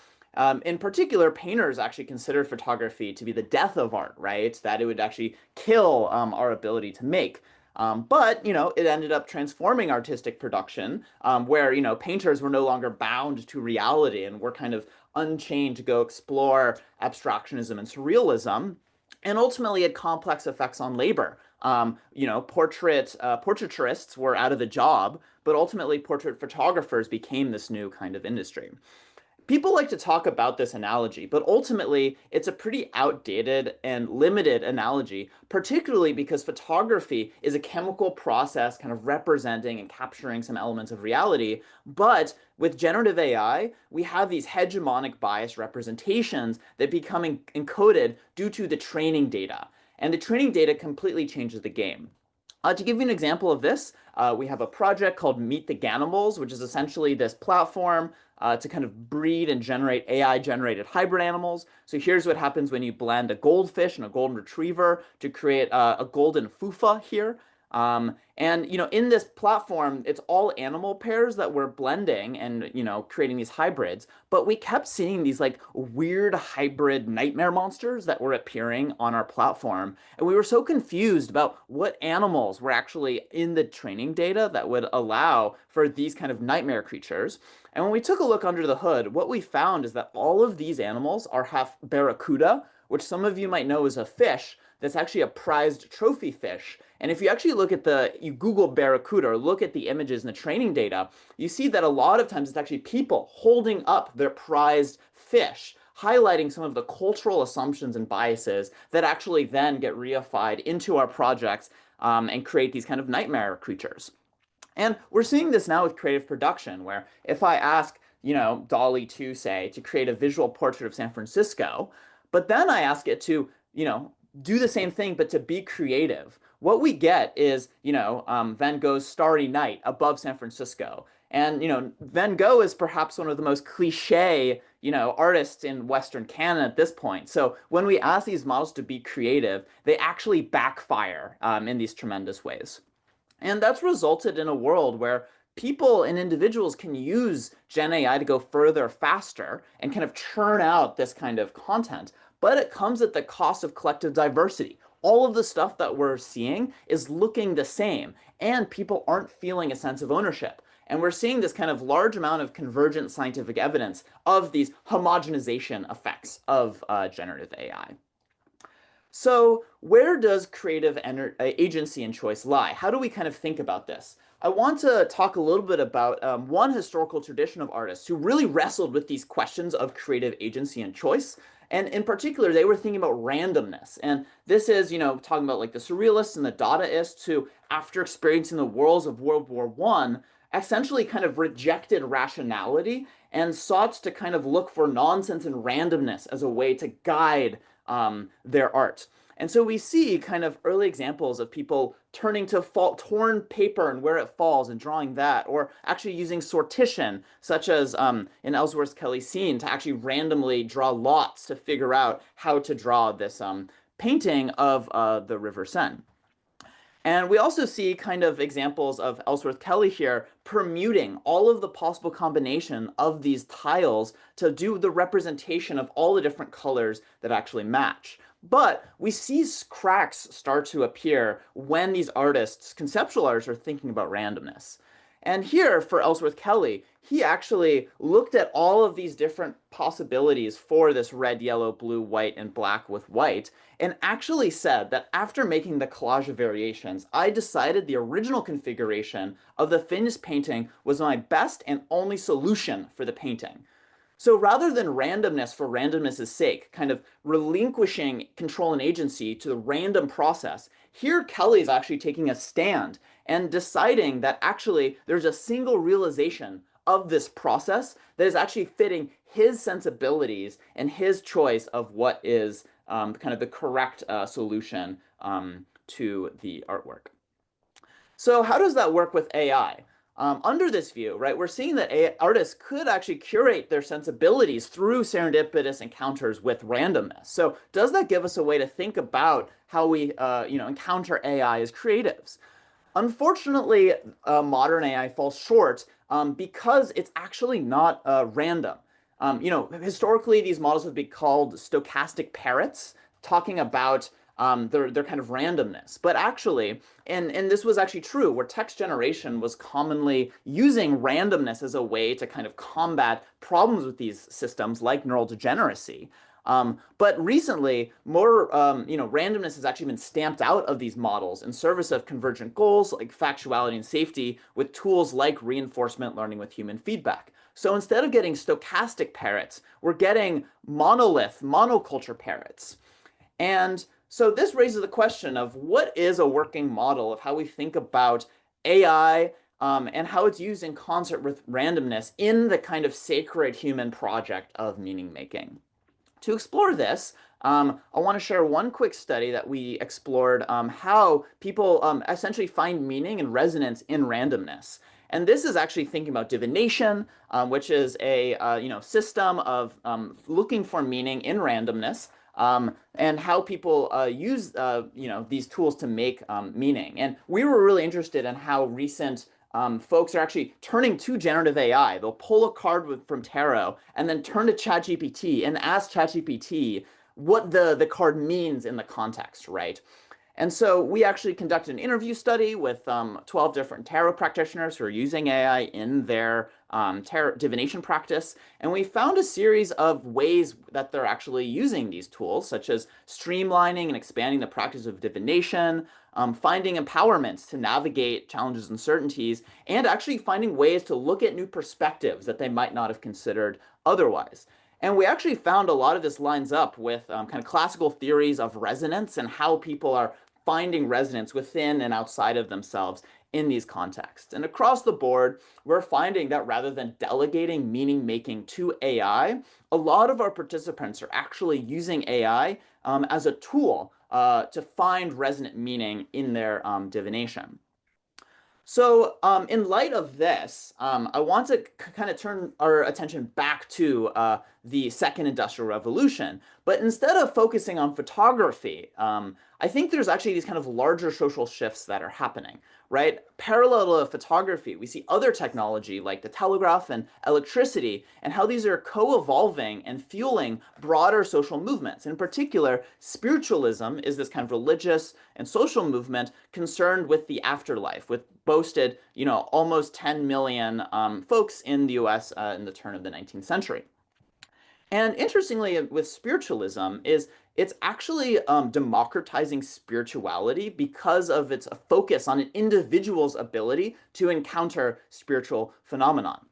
In particular, painters actually considered photography to be the death of art, right? That it would actually kill our ability to make. But, it ended up transforming artistic production where, painters were no longer bound to reality and were kind of unchained to go explore abstractionism and surrealism. And ultimately had complex effects on labor. Portraiturists were out of the job, but ultimately portrait photographers became this new kind of industry. People like to talk about this analogy, but ultimately it's a pretty outdated and limited analogy, particularly because photography is a chemical process kind of representing and capturing some elements of reality. But with generative AI, we have these hegemonic bias representations that become encoded due to the training data. And the training data completely changes the game. To give you an example of this, we have a project called Meet the Ganimals, which is essentially this platform to kind of breed and generate AI-generated hybrid animals. So here's what happens when you blend a goldfish and a golden retriever to create a golden fufa here. And, in this platform, it's all animal pairs that we're blending and, creating these hybrids. But we kept seeing these like weird hybrid nightmare monsters that were appearing on our platform. And we were so confused about what animals were actually in the training data that would allow for these kind of nightmare creatures. And when we took a look under the hood, what we found is that all of these animals are half barracuda, which some of you might know is a fish that's actually a prized trophy fish. And if you actually look at you Google barracuda or look at the images and the training data, you see that a lot of times it's actually people holding up their prized fish, highlighting some of the cultural assumptions and biases that actually then get reified into our projects and create these kind of nightmare creatures. And we're seeing this now with creative production, where if I ask, DALL-E 2, say, to create a visual portrait of San Francisco, but then I ask it to, do the same thing, but to be creative, what we get is, Van Gogh's Starry Night above San Francisco. And, Van Gogh is perhaps one of the most cliche, artists in Western Canada at this point. So when we ask these models to be creative, they actually backfire in these tremendous ways. And that's resulted in a world where people and individuals can use Gen AI to go further faster and kind of churn out this kind of content. But it comes at the cost of collective diversity. All of the stuff that we're seeing is looking the same, and people aren't feeling a sense of ownership. And we're seeing this kind of large amount of convergent scientific evidence of these homogenization effects of generative AI. So where does creative agency and choice lie? How do we kind of think about this? I want to talk a little bit about one historical tradition of artists who really wrestled with these questions of creative agency and choice. And in particular, they were thinking about randomness. And this is, talking about like the surrealists and the Dadaists who, after experiencing the whirls of World War I, essentially kind of rejected rationality and sought to kind of look for nonsense and randomness as a way to guide their art. And so we see kind of early examples of people turning to torn paper and where it falls and drawing that, or actually using sortition, such as in Ellsworth Kelly's scene, to actually randomly draw lots to figure out how to draw this painting of the River Seine. And we also see kind of examples of Ellsworth Kelly here permuting all of the possible combination of these tiles to do the representation of all the different colors that actually match. But we see cracks start to appear when these artists, conceptual artists, are thinking about randomness. And here, for Ellsworth Kelly, he actually looked at all of these different possibilities for this red, yellow, blue, white, and black with white, and actually said that after making the collage of variations, I decided the original configuration of the finished painting was my best and only solution for the painting. So rather than randomness for randomness' sake, kind of relinquishing control and agency to the random process, here Kelly is actually taking a stand and deciding that actually there's a single realization of this process that is actually fitting his sensibilities and his choice of what is kind of the correct solution to the artwork. So how does that work with AI? Under this view, right, we're seeing that artists could actually curate their sensibilities through serendipitous encounters with randomness. So does that give us a way to think about how we encounter AI as creatives? Unfortunately, modern AI falls short because it's actually not random. Historically, these models have been called stochastic parrots, talking about their kind of randomness. But actually, and this was actually true, where text generation was commonly using randomness as a way to kind of combat problems with these systems like neural degeneracy. But recently, more randomness has actually been stamped out of these models in service of convergent goals like factuality and safety with tools like reinforcement learning with human feedback. So instead of getting stochastic parrots, we're getting monoculture parrots. And so this raises the question of what is a working model of how we think about AI and how it's used in concert with randomness in the kind of sacred human project of meaning making. To explore this, I want to share one quick study that we explored how people essentially find meaning and resonance in randomness. And this is actually thinking about divination, which is a system of looking for meaning in randomness, and how people use these tools to make meaning. And we were really interested in how recent folks are actually turning to generative AI. They'll pull a card from tarot and then turn to ChatGPT and ask ChatGPT what the card means in the context, right? And so we actually conducted an interview study with 12 different tarot practitioners who are using AI in their tarot divination practice. And we found a series of ways that they're actually using these tools, such as streamlining and expanding the practice of divination, finding empowerments to navigate challenges and uncertainties, and actually finding ways to look at new perspectives that they might not have considered otherwise. And we actually found a lot of this lines up with kind of classical theories of resonance and how people are finding resonance within and outside of themselves in these contexts. And across the board, we're finding that rather than delegating meaning making to AI, a lot of our participants are actually using AI as a tool to find resonant meaning in their divination. So in light of this, I want to kind of turn our attention back to the Second Industrial Revolution. But instead of focusing on photography, I think there's actually these kind of larger social shifts that are happening, right? Parallel to photography, we see other technology like the telegraph and electricity, and how these are co-evolving and fueling broader social movements. In particular, spiritualism is this kind of religious and social movement concerned with the afterlife, with boasted, almost 10 million folks in the US in the turn of the 19th century. And interestingly, with spiritualism, is it's actually democratizing spirituality because of its focus on an individual's ability to encounter spiritual phenomenon.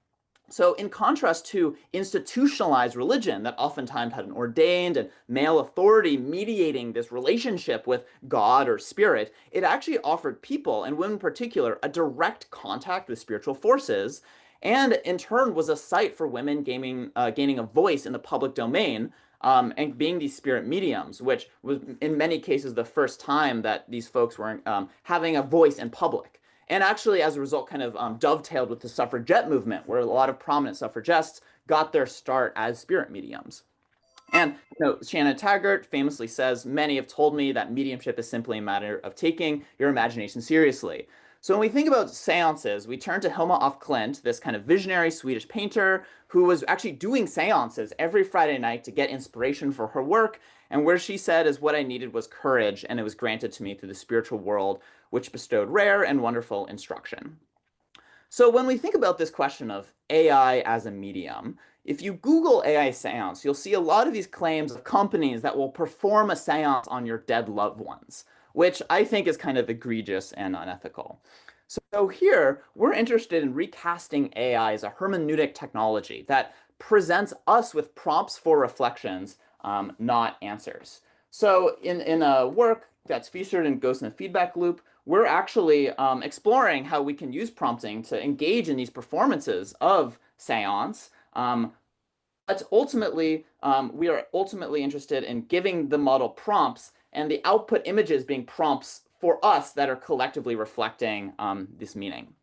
So in contrast to institutionalized religion that oftentimes had an ordained and male authority mediating this relationship with God or spirit, it actually offered people, and women in particular, a direct contact with spiritual forces, and in turn was a site for women gaining a voice in the public domain, and being these spirit mediums, which was in many cases the first time that these folks were having a voice in public. And actually, as a result, kind of dovetailed with the suffragette movement, where a lot of prominent suffragettes got their start as spirit mediums. And Shannon Taggart famously says, "Many have told me that mediumship is simply a matter of taking your imagination seriously." So when we think about seances, we turn to Hilma af Klint, this kind of visionary Swedish painter who was actually doing seances every Friday night to get inspiration for her work. And where she said is, "What I needed was courage, and it was granted to me through the spiritual world, which bestowed rare and wonderful instruction." So when we think about this question of AI as a medium, if you Google AI seance, you'll see a lot of these claims of companies that will perform a seance on your dead loved ones, which I think is kind of egregious and unethical. So here, we're interested in recasting AI as a hermeneutic technology that presents us with prompts for reflections, not answers. So in a work that's featured in Ghost in the Feedback Loop, we're actually exploring how we can use prompting to engage in these performances of seance. But ultimately, we are ultimately interested in giving the model prompts and the output images being prompts for us that are collectively reflecting this meaning.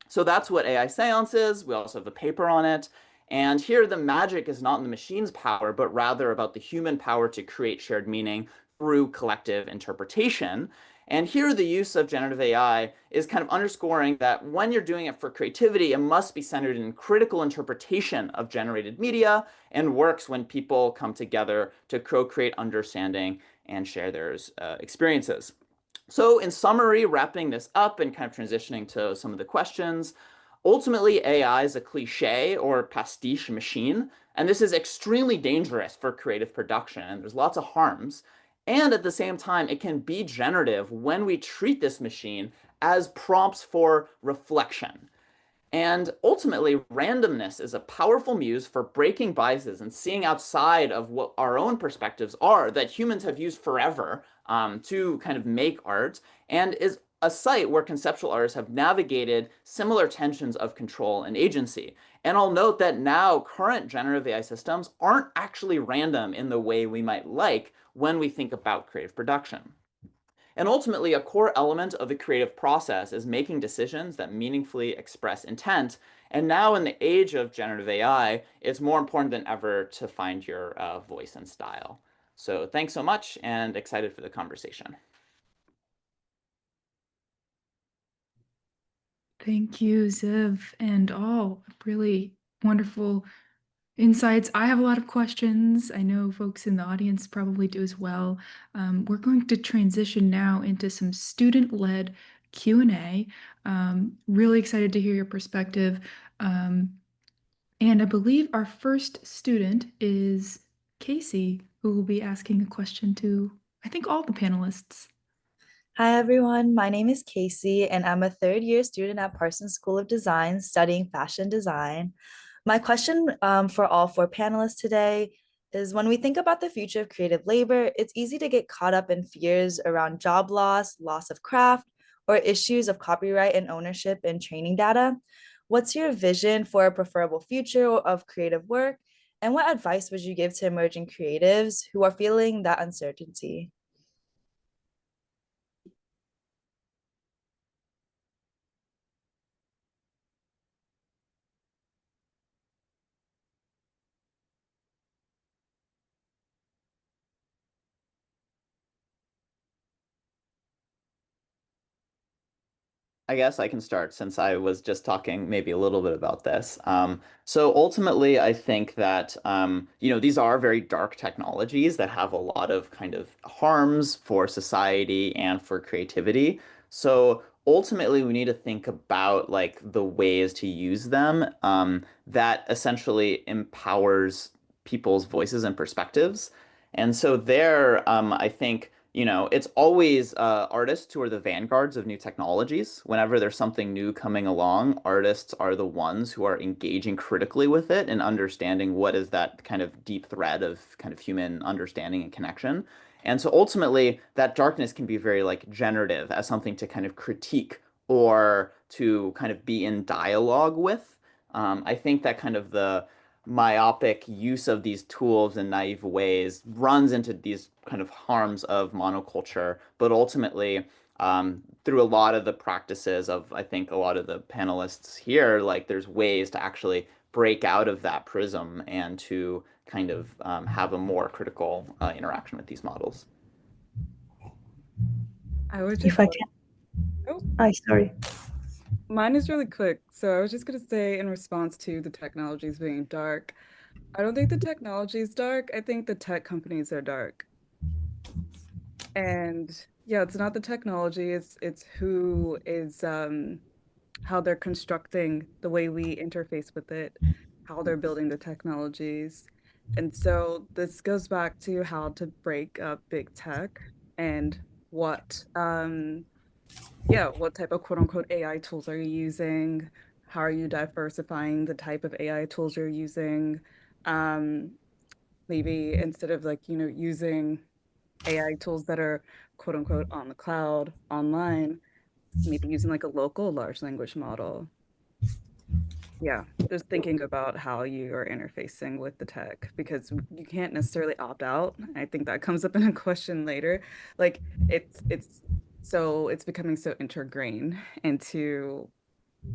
So that's what AI seance is. We also have a paper on it. And here the magic is not in the machine's power, but rather about the human power to create shared meaning through collective interpretation. And here the use of generative AI is kind of underscoring that when you're doing it for creativity, it must be centered in critical interpretation of generated media, and works when people come together to co-create understanding and share their experiences. So in summary, wrapping this up and kind of transitioning to some of the questions, ultimately AI is a cliche or pastiche machine, and this is extremely dangerous for creative production, and there's lots of harms. And at the same time, it can be generative when we treat this machine as prompts for reflection. And ultimately, randomness is a powerful muse for breaking biases and seeing outside of what our own perspectives are that humans have used forever to kind of make art, and is a site where conceptual artists have navigated similar tensions of control and agency. And I'll note that now current generative AI systems aren't actually random in the way we might like when we think about creative production. And ultimately, a core element of the creative process is making decisions that meaningfully express intent. And now in the age of generative AI, it's more important than ever to find your voice and style. So thanks so much, and excited for the conversation. Thank you, Ziv, and all really wonderful insights. I have a lot of questions. I know folks in the audience probably do as well. We're going to transition now into some student-led Q&A. Really excited to hear your perspective. And I believe our first student is Casey, who will be asking a question to, I think, all the panelists. Hi, everyone. My name is Casey, and I'm a third-year student at Parsons School of Design studying fashion design. My question for all four panelists today is, when we think about the future of creative labor, it's easy to get caught up in fears around job loss, loss of craft, or issues of copyright and ownership in training data. What's your vision for a preferable future of creative work? And what advice would you give to emerging creatives who are feeling that uncertainty? I guess I can start since I was just talking maybe a little bit about this. So ultimately, I think that these are very dark technologies that have a lot of kind of harms for society and for creativity. So ultimately, we need to think about like the ways to use them that essentially empowers people's voices and perspectives. And so there, I think it's always artists who are the vanguards of new technologies. Whenever there's something new coming along, artists are the ones who are engaging critically with it and understanding what is that kind of deep thread of kind of human understanding and connection. And so ultimately, that darkness can be very like generative as something to kind of critique or to kind of be in dialogue with. I think that kind of the myopic use of these tools in naive ways runs into these kind of harms of monoculture, but ultimately, through a lot of the practices of, I think, a lot of the panelists here, like there's ways to actually break out of that prism and to kind of have a more critical interaction with these models. I would just If I can. Oh, Sorry. mine is really quick. So I was just going to say in response to the technologies being dark, I don't think the technology is dark. I think the tech companies are dark. And yeah, it's not the technology, it's who is how they're constructing the way we interface with it, how they're building the technologies. And so this goes back to how to break up big tech and what what type of quote unquote AI tools are you using? How are you diversifying the type of AI tools you're using? Um, Maybe instead of like, using AI tools that are quote unquote on the cloud, online, maybe using like a local large language model. Yeah, just thinking about how you are interfacing with the tech because you can't necessarily opt out. I think that comes up in a question later. Like it's becoming so ingrained into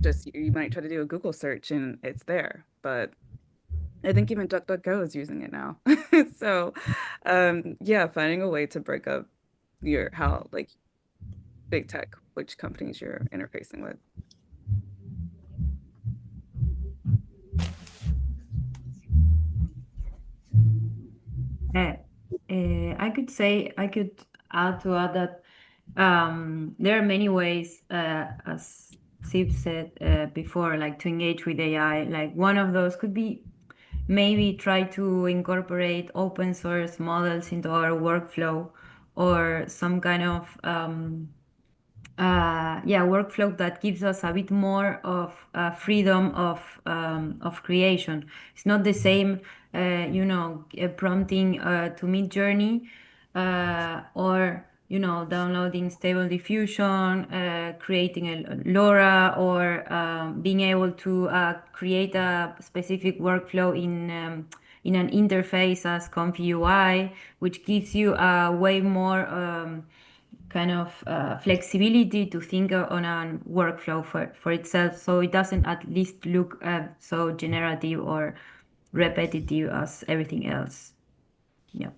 just you might try to do a Google search and it's there, but I think even DuckDuckGo is using it now. So, yeah, finding a way to break up how like big tech, which companies you're interfacing with. I could add to add that there are many ways, as Ziv said before, like to engage with AI. Like one of those could be maybe try to incorporate open source models into our workflow or some kind of workflow that gives us a bit more of freedom of creation. It's not the same, prompting to Midjourney or downloading Stable Diffusion, creating a LoRa, or being able to create a specific workflow in an interface as Comfy UI, which gives you a way more kind of flexibility to think on a workflow for itself, so it doesn't at least look so generative or repetitive as everything else. Yeah.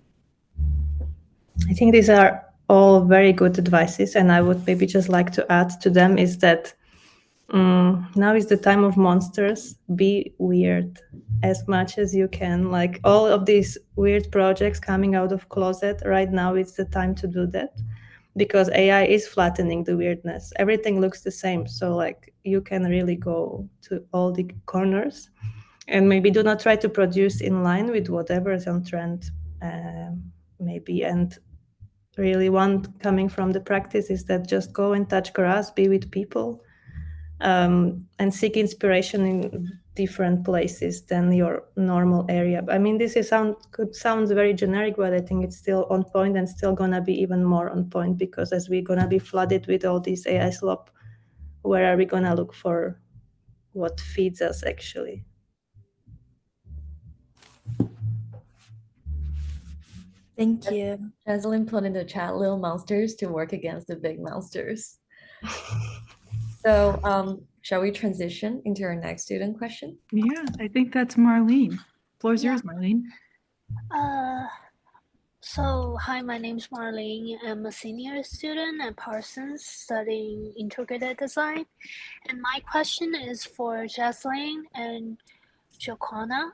I think these are all very good advices, and I would maybe just like to add to them is that now is the time of monsters. Be weird as much as you can. Like all of these weird projects coming out of closet right now, it's the time to do that because AI is flattening the weirdness. Everything looks the same. So like you can really go to all the corners and maybe do not try to produce in line with whatever is on trend maybe. And really one coming from the practice is that just go and touch grass, be with people, and seek inspiration in different places than your normal area. I mean, this sounds very generic, but I think it's still on point and still gonna be even more on point because as we're gonna be flooded with all this AI slop, where are we gonna look for what feeds us actually? Thank you. Jazsalyn put in the chat little monsters to work against the big monsters. So shall we transition into our next student question? Yeah, I think that's Marlene. Floor's yours, Marlene. So, hi, my name's Marlene. I'm a senior student at Parsons studying integrated design. And my question is for Jazsalyn and Joaquina.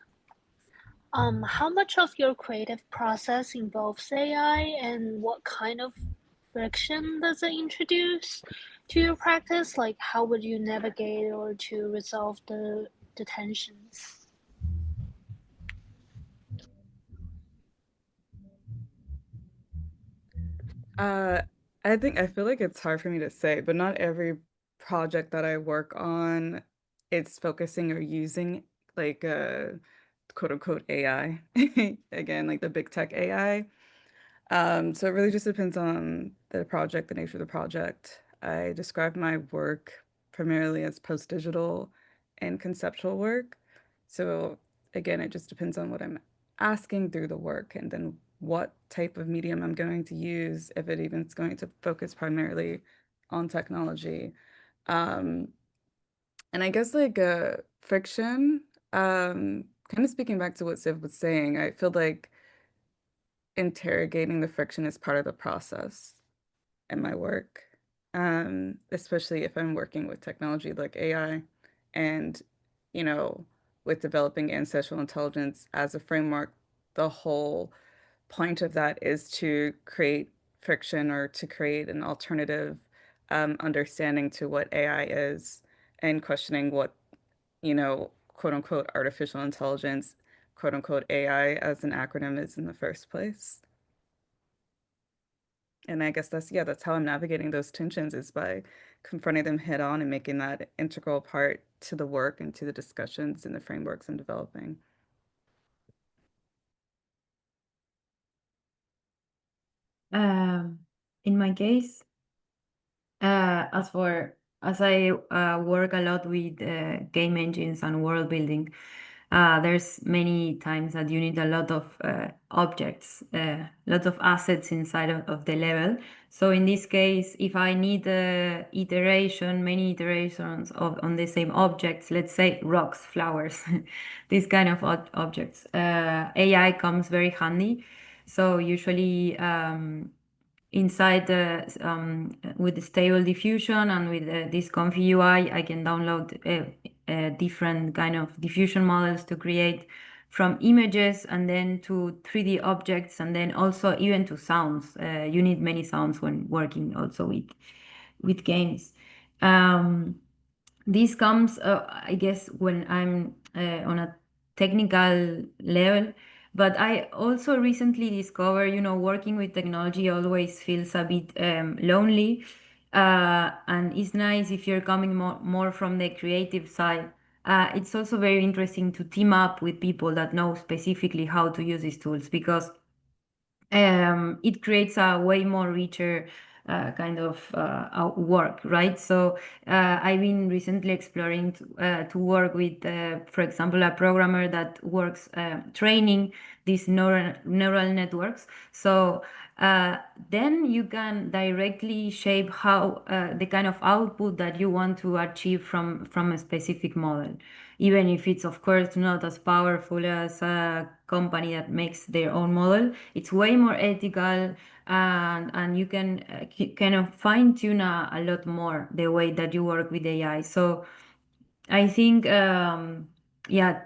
How much of your creative process involves AI, and what kind of friction does it introduce to your practice? Like, how would you navigate or to resolve the tensions? I feel like it's hard for me to say, but not every project that I work on, it's focusing or using like quote unquote AI. Again, like the big tech AI. So it really just depends on the project, the nature of the project. I describe my work primarily as post-digital and conceptual work. So again, it just depends on what I'm asking through the work and then what type of medium I'm going to use, if it even is going to focus primarily on technology. Um, and I guess like friction, kind of speaking back to what Ziv was saying, I feel like interrogating the friction is part of the process in my work, especially if I'm working with technology like AI and, you know, with developing ancestral intelligence as a framework, the whole point of that is to create friction or to create an alternative understanding to what AI is and questioning what, quote unquote, artificial intelligence, quote unquote, AI as an acronym is in the first place. And I guess that's how I'm navigating those tensions is by confronting them head on and making that integral part to the work and to the discussions and the frameworks I'm developing. In my case, as I work a lot with game engines and world building, there's many times that you need a lot of objects, a lot of assets inside of the level. So in this case, if I need many iterations on the same objects, let's say rocks, flowers, these kind of objects, AI comes very handy. So usually inside with the stable diffusion and with this Comfy UI, I can download different kind of diffusion models to create from images and then to 3D objects and then also even to sounds. You need many sounds when working also with games. This comes, I guess, when I'm on a technical level. But I also recently discovered, working with technology always feels a bit lonely. And it's nice if you're coming more from the creative side. It's also very interesting to team up with people that know specifically how to use these tools because it creates a way more richer kind of work, right? So I've been recently exploring to work with, for example, a programmer that works training these neural networks. So then you can directly shape how the kind of output that you want to achieve from a specific model, even if it's of course not as powerful as a company that makes their own model. It's way more ethical, and you can kind of fine tune a lot more the way that you work with AI. So I think yeah,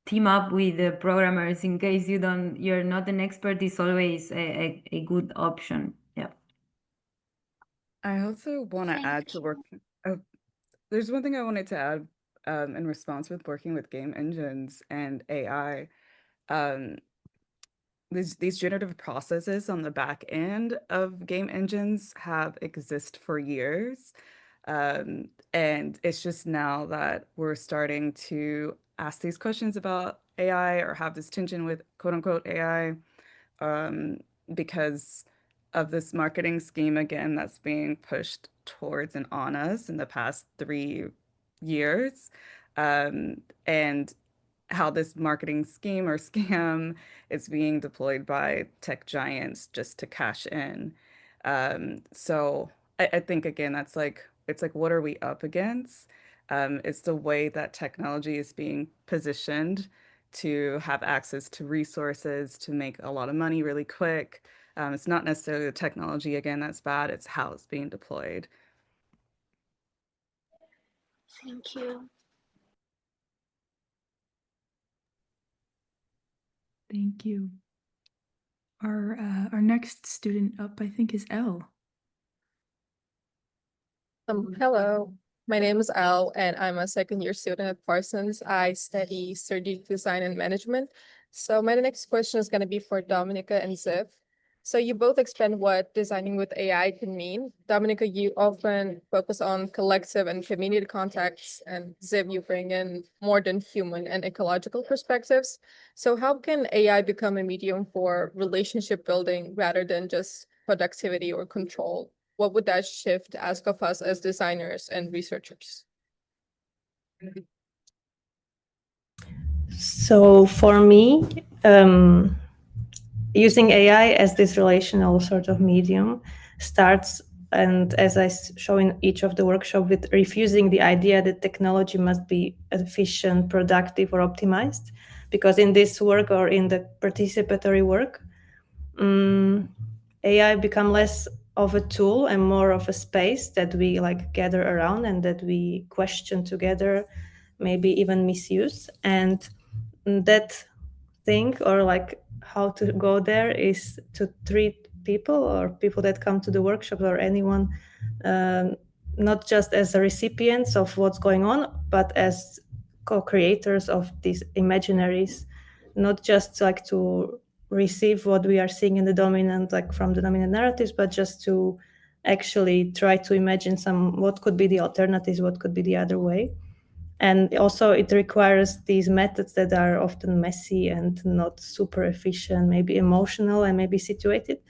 team up with the programmers in case you're not an expert is always a good option. Yeah. I also want to add to work. Oh, there's one thing I wanted to add in response with working with game engines and AI. Um, these generative processes on the back end of game engines have exist for years. And it's just now that we're starting to ask these questions about AI or have this tension with quote unquote AI, because of this marketing scheme again that's being pushed towards and on us in the past 3 years. And how this marketing scheme or scam is being deployed by tech giants just to cash in. So I think again, it's like, what are we up against? It's the way that technology is being positioned to have access to resources, to make a lot of money really quick. It's not necessarily the technology, again, that's bad. It's how it's being deployed. Thank you. Thank you. Our next student up, I think, is Elle. Hello, my name is Elle, and I'm a second-year student at Parsons. I study strategic design and management. So my next question is going to be for Dominika and Ziv. So you both explained what designing with AI can mean. Dominika, you often focus on collective and community contexts, and Ziv, you bring in more than human and ecological perspectives. So how can AI become a medium for relationship building rather than just productivity or control? What would that shift ask of us as designers and researchers? So for me, using AI as this relational sort of medium starts, and as I show in each of the workshops, with refusing the idea that technology must be efficient, productive, or optimized. Because in this work or in the participatory work, AI become less of a tool and more of a space that we like gather around and that we question together, maybe even misuse. And that thing, or like how to go there, is to treat people or people that come to the workshop or anyone not just as the recipients of what's going on, but as co-creators of these imaginaries, not just like to receive what we are seeing in the dominant, like from the dominant narratives, but just to actually try to imagine what could be the alternatives, what could be the other way. And also it requires these methods that are often messy and not super efficient, maybe emotional and maybe situated.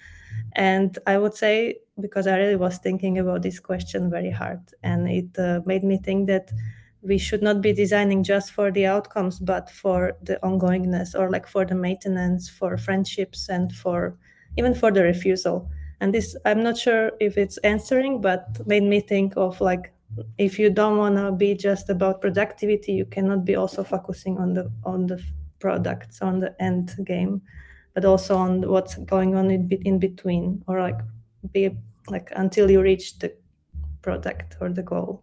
And I would say, because I really was thinking about this question very hard, and it made me think that we should not be designing just for the outcomes, but for the ongoingness, or like for the maintenance, for friendships, and even for the refusal. And this, I'm not sure if it's answering, but made me think of like, if you don't want to be just about productivity, you cannot be also focusing on the products, on the end game, but also on what's going on in between, or like be like until you reach the product or the goal.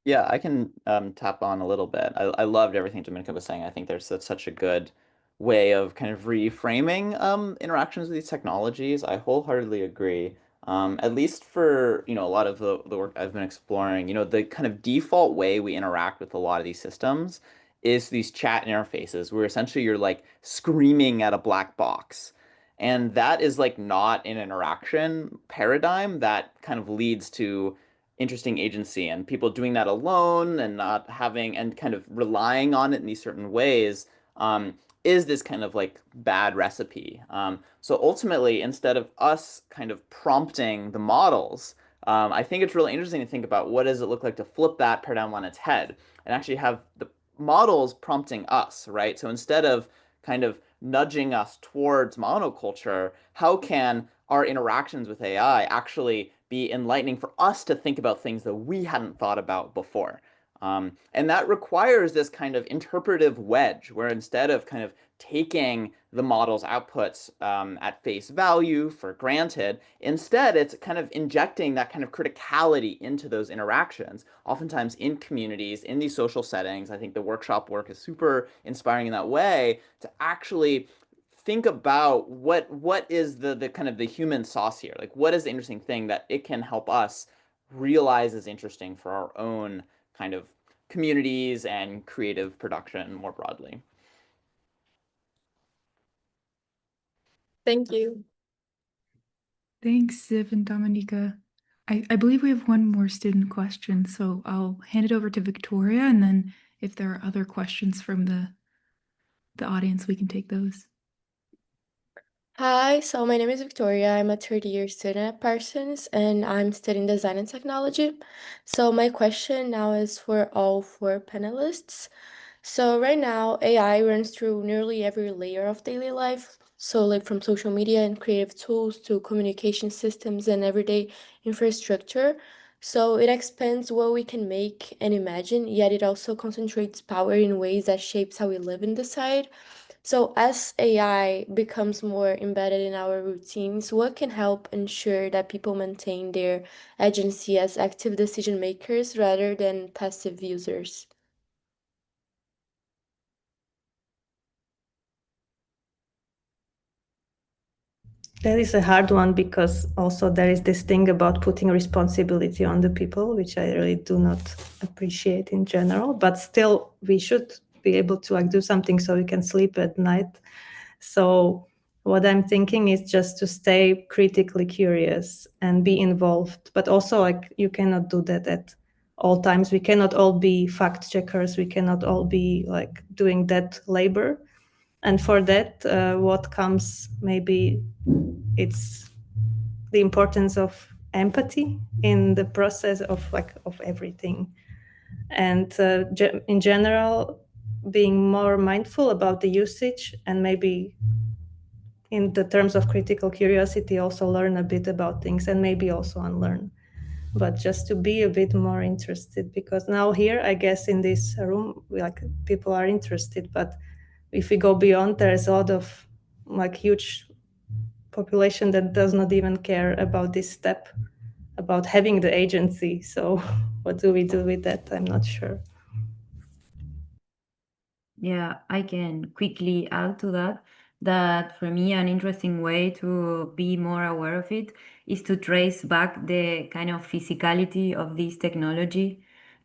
Yeah, I can tap on a little bit. I loved everything Dominika was saying. I think there's such a good way of kind of reframing interactions with these technologies. I wholeheartedly agree. At least for, a lot of the work I've been exploring, the kind of default way we interact with a lot of these systems is these chat interfaces where essentially you're like screaming at a black box. And that is like not an interaction paradigm that kind of leads to interesting agency, and people doing that alone and not having and kind of relying on it in these certain ways is this kind of like bad recipe. So ultimately, instead of us kind of prompting the models, I think it's really interesting to think about what does it look like to flip that paradigm on its head and actually have the models prompting us, right? So instead of kind of nudging us towards monoculture, how can our interactions with AI actually be enlightening for us to think about things that we hadn't thought about before? And that requires this kind of interpretive wedge where instead of kind of taking the model's outputs at face value for granted, instead it's kind of injecting that kind of criticality into those interactions, oftentimes in communities, in these social settings. I think the workshop work is super inspiring in that way to actually think about what is the kind of the human sauce here, like what is the interesting thing that it can help us realize is interesting for our own kind of communities and creative production more broadly. Thank you. Thanks, Ziv and Dominika. I believe we have one more student question, so I'll hand it over to Victoria, and then if there are other questions from the audience, we can take those. Hi, so my name is Victoria. I'm a third-year student at Parsons, and I'm studying design and technology. So my question now is for all four panelists. So right now, AI runs through nearly every layer of daily life. So like from social media and creative tools to communication systems and everyday infrastructure. So it expands what we can make and imagine, yet it also concentrates power in ways that shapes how we live and decide. So as AI becomes more embedded in our routines, what can help ensure that people maintain their agency as active decision makers rather than passive users? That is a hard one because also there is this thing about putting responsibility on the people, which I really do not appreciate in general. But still, we should be able to like do something so we can sleep at night. So what I'm thinking is just to stay critically curious and be involved. But also, like, you cannot do that at all times. We cannot all be fact checkers. We cannot all be like doing that labor. And for that, what comes maybe it's the importance of empathy in the process of everything, and in general, being more mindful about the usage, and maybe in the terms of critical curiosity, also learn a bit about things and maybe also unlearn. But just to be a bit more interested, because now here, I guess in this room, like people are interested, but if we go beyond, there's a lot of like huge population that does not even care about this step, about having the agency. So what do we do with that? I'm not sure. Yeah, I can quickly add to that, that for me, an interesting way to be more aware of it is to trace back the kind of physicality of this technology,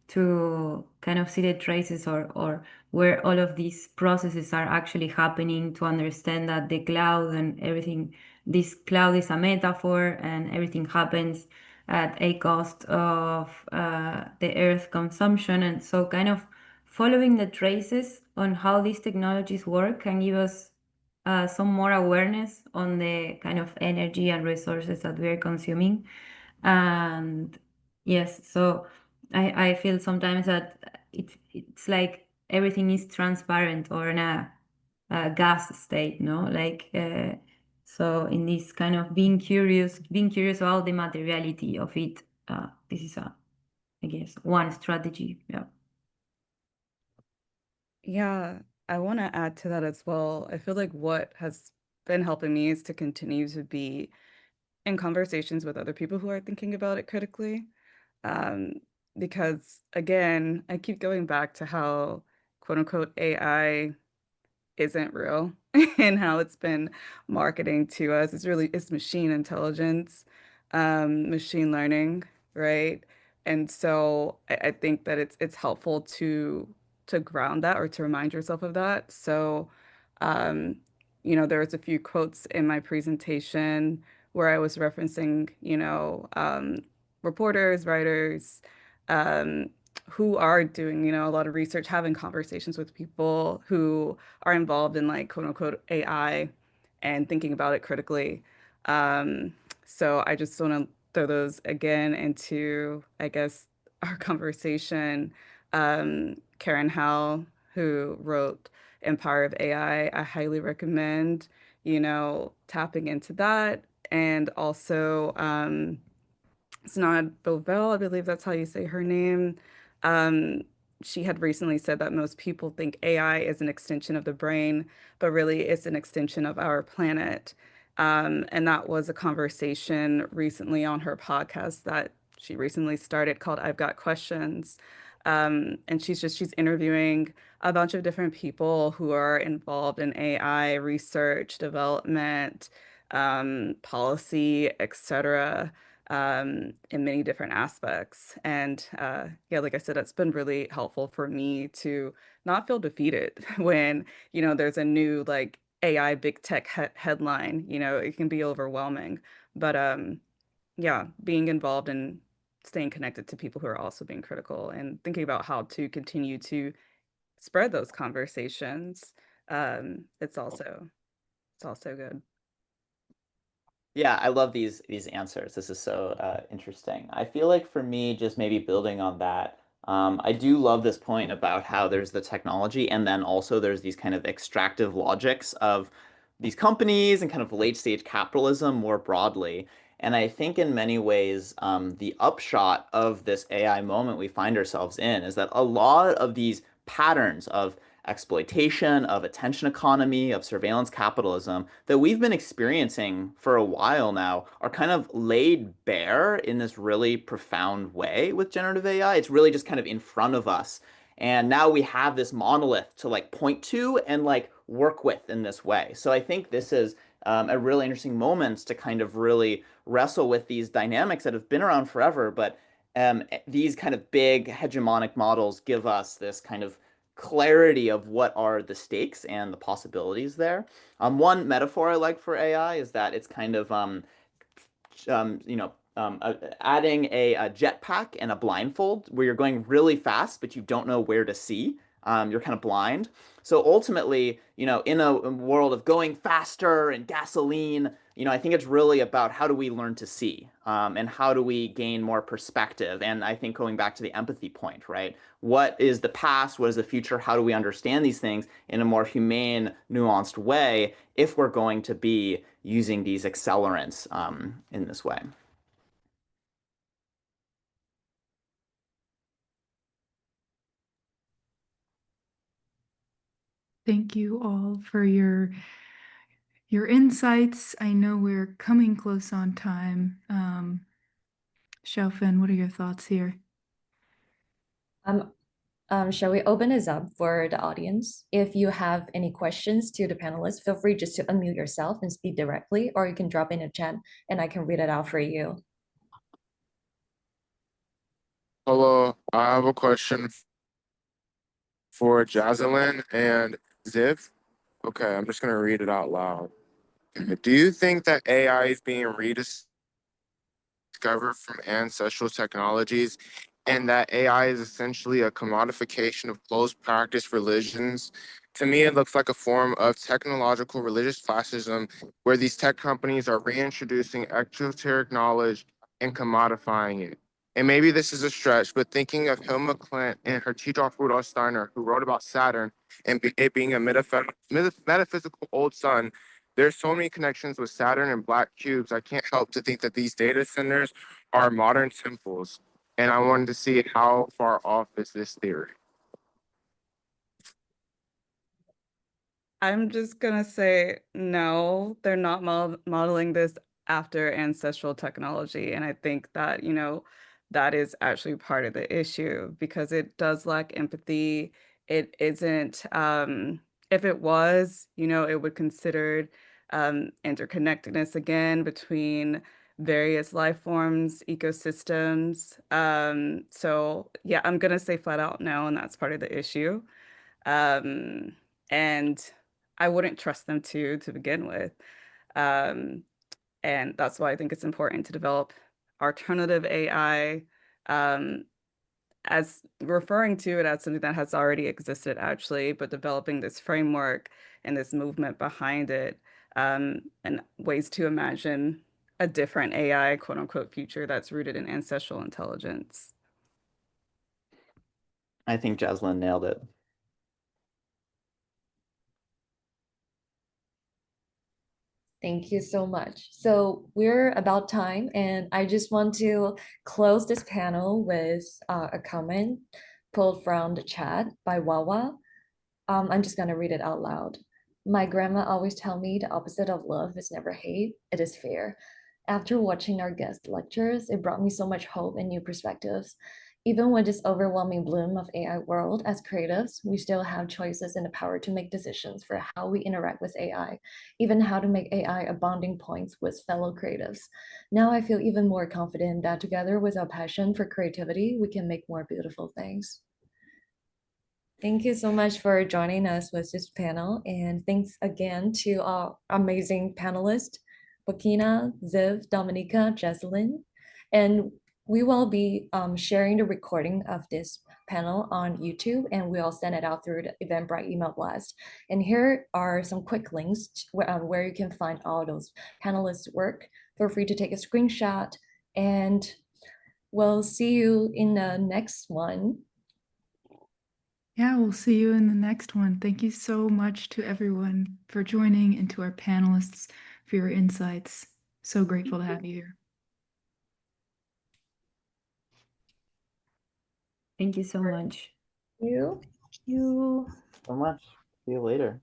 to kind of see the traces or where all of these processes are actually happening, to understand that the cloud and everything, this cloud is a metaphor and everything happens at a cost of the earth consumption. And so kind of following the traces on how these technologies work can give us some more awareness on the kind of energy and resources that we are consuming. And yes, so I feel sometimes that it's like everything is transparent or in a gas state, no? Like, so in this kind of being curious about the materiality of it, this is I guess, one strategy. Yeah. Yeah, I want to add to that as well. I feel like what has been helping me is to continue to be in conversations with other people who are thinking about it critically. Um, because again, I keep going back to how quote unquote AI isn't real and how it's been marketing to us. It's machine intelligence, machine learning, right? And so I think that it's helpful to ground that or to remind yourself of that. So um, there was a few quotes in my presentation where I was referencing, reporters, writers, um, who are doing, a lot of research, having conversations with people who are involved in like quote unquote AI and thinking about it critically. Um, so I just want to throw those again into, I guess, our conversation. Karen Howell, who wrote Empire of AI, I highly recommend, tapping into that. And also, Snod Bovell, I believe that's how you say her name. Um, she had recently said that most people think AI is an extension of the brain, but really it's an extension of our planet. And that was a conversation recently on her podcast that she recently started called I've Got Questions. And she's interviewing a bunch of different people who are involved in AI research, development, policy, etc in many different aspects. And yeah, like I said, it's been really helpful for me to not feel defeated when, there's a new like AI big tech headline, it can be overwhelming. But yeah, being involved and staying connected to people who are also being critical and thinking about how to continue to spread those conversations, it's also good. Yeah, I love these answers. This is so interesting. I feel like for me, just maybe building on that, I do love this point about how there's the technology and then also there's these kind of extractive logics of these companies and kind of late stage capitalism more broadly. And I think in many ways, the upshot of this AI moment we find ourselves in is that a lot of these patterns of exploitation, of attention economy, of surveillance capitalism that we've been experiencing for a while now are kind of laid bare in this really profound way with generative AI. It's really just kind of in front of us. And now we have this monolith to like point to and like work with in this way. So I think this is a really interesting moment to kind of really wrestle with these dynamics that have been around forever, but these kind of big hegemonic models give us this kind of clarity of what are the stakes and the possibilities there. One metaphor I like for AI is that it's kind of adding a jetpack and a blindfold where you're going really fast, but you don't know where to see. You're kind of blind. So ultimately, in a world of going faster and gasoline, I think it's really about how do we learn to see, and how do we gain more perspective. And I think going back to the empathy point, right? What is the past? What is the future? How do we understand these things in a more humane, nuanced way if we're going to be using these accelerants in this way? Thank you all for your insights. I know we're coming close on time. Xiaofan, what are your thoughts here? Shall we open this up for the audience? If you have any questions to the panelists, feel free just to unmute yourself and speak directly, or you can drop in a chat and I can read it out for you. Hello, I have a question for Jazsalyn and Ziv. Okay, I'm just going to read it out loud. Do you think that AI is being rediscovered from ancestral technologies and that AI is essentially a commodification of closed practice religions? To me, it looks like a form of technological religious fascism where these tech companies are reintroducing exoteric knowledge and commodifying it. And maybe this is a stretch, but thinking of Hilma Klint and her teacher Rudolf Steiner, who wrote about Saturn and it being a metaphysical old sun, there's so many connections with Saturn and black cubes. I can't help to think that these data centers are modern temples. And I wanted to see how far off is this theory. I'm just gonna say no, they're not modeling this after ancestral technology. And I think that, that is actually part of the issue because it does lack empathy. It isn't, if it was, it would consider interconnectedness again between various life forms, ecosystems. So yeah, I'm gonna say flat out no, and that's part of the issue. And I wouldn't trust them to begin with. And that's why I think it's important to develop alternative AI, as referring to it as something that has already existed actually, but developing this framework and this movement behind it, and ways to imagine a different AI, quote unquote, future that's rooted in ancestral intelligence. I think Jazsalyn nailed it. Thank you so much. So we're about time, and I just want to close this panel with a comment pulled from the chat by Wawa. I'm just gonna read it out loud. My grandma always tell me the opposite of love is never hate, it is fear. After watching our guest lectures, it brought me so much hope and new perspectives. Even with this overwhelming bloom of AI world, as creatives, we still have choices and the power to make decisions for how we interact with AI, even how to make AI a bonding point with fellow creatives. Now I feel even more confident that together with our passion for creativity, we can make more beautiful things. Thank you so much for joining us with this panel, and thanks again to our amazing panelists, Joaquina, Ziv, Dominika, Jazsalyn, and we will be sharing the recording of this panel on YouTube, and we'll send it out through the Eventbrite email blast. And here are some quick links where you can find all those panelists' work. Feel free to take a screenshot, and we'll see you in the next one. Yeah, we'll see you in the next one. Thank you so much to everyone for joining and to our panelists for your insights. So grateful to have you here. Thank you so much. You. You. So much. See you later.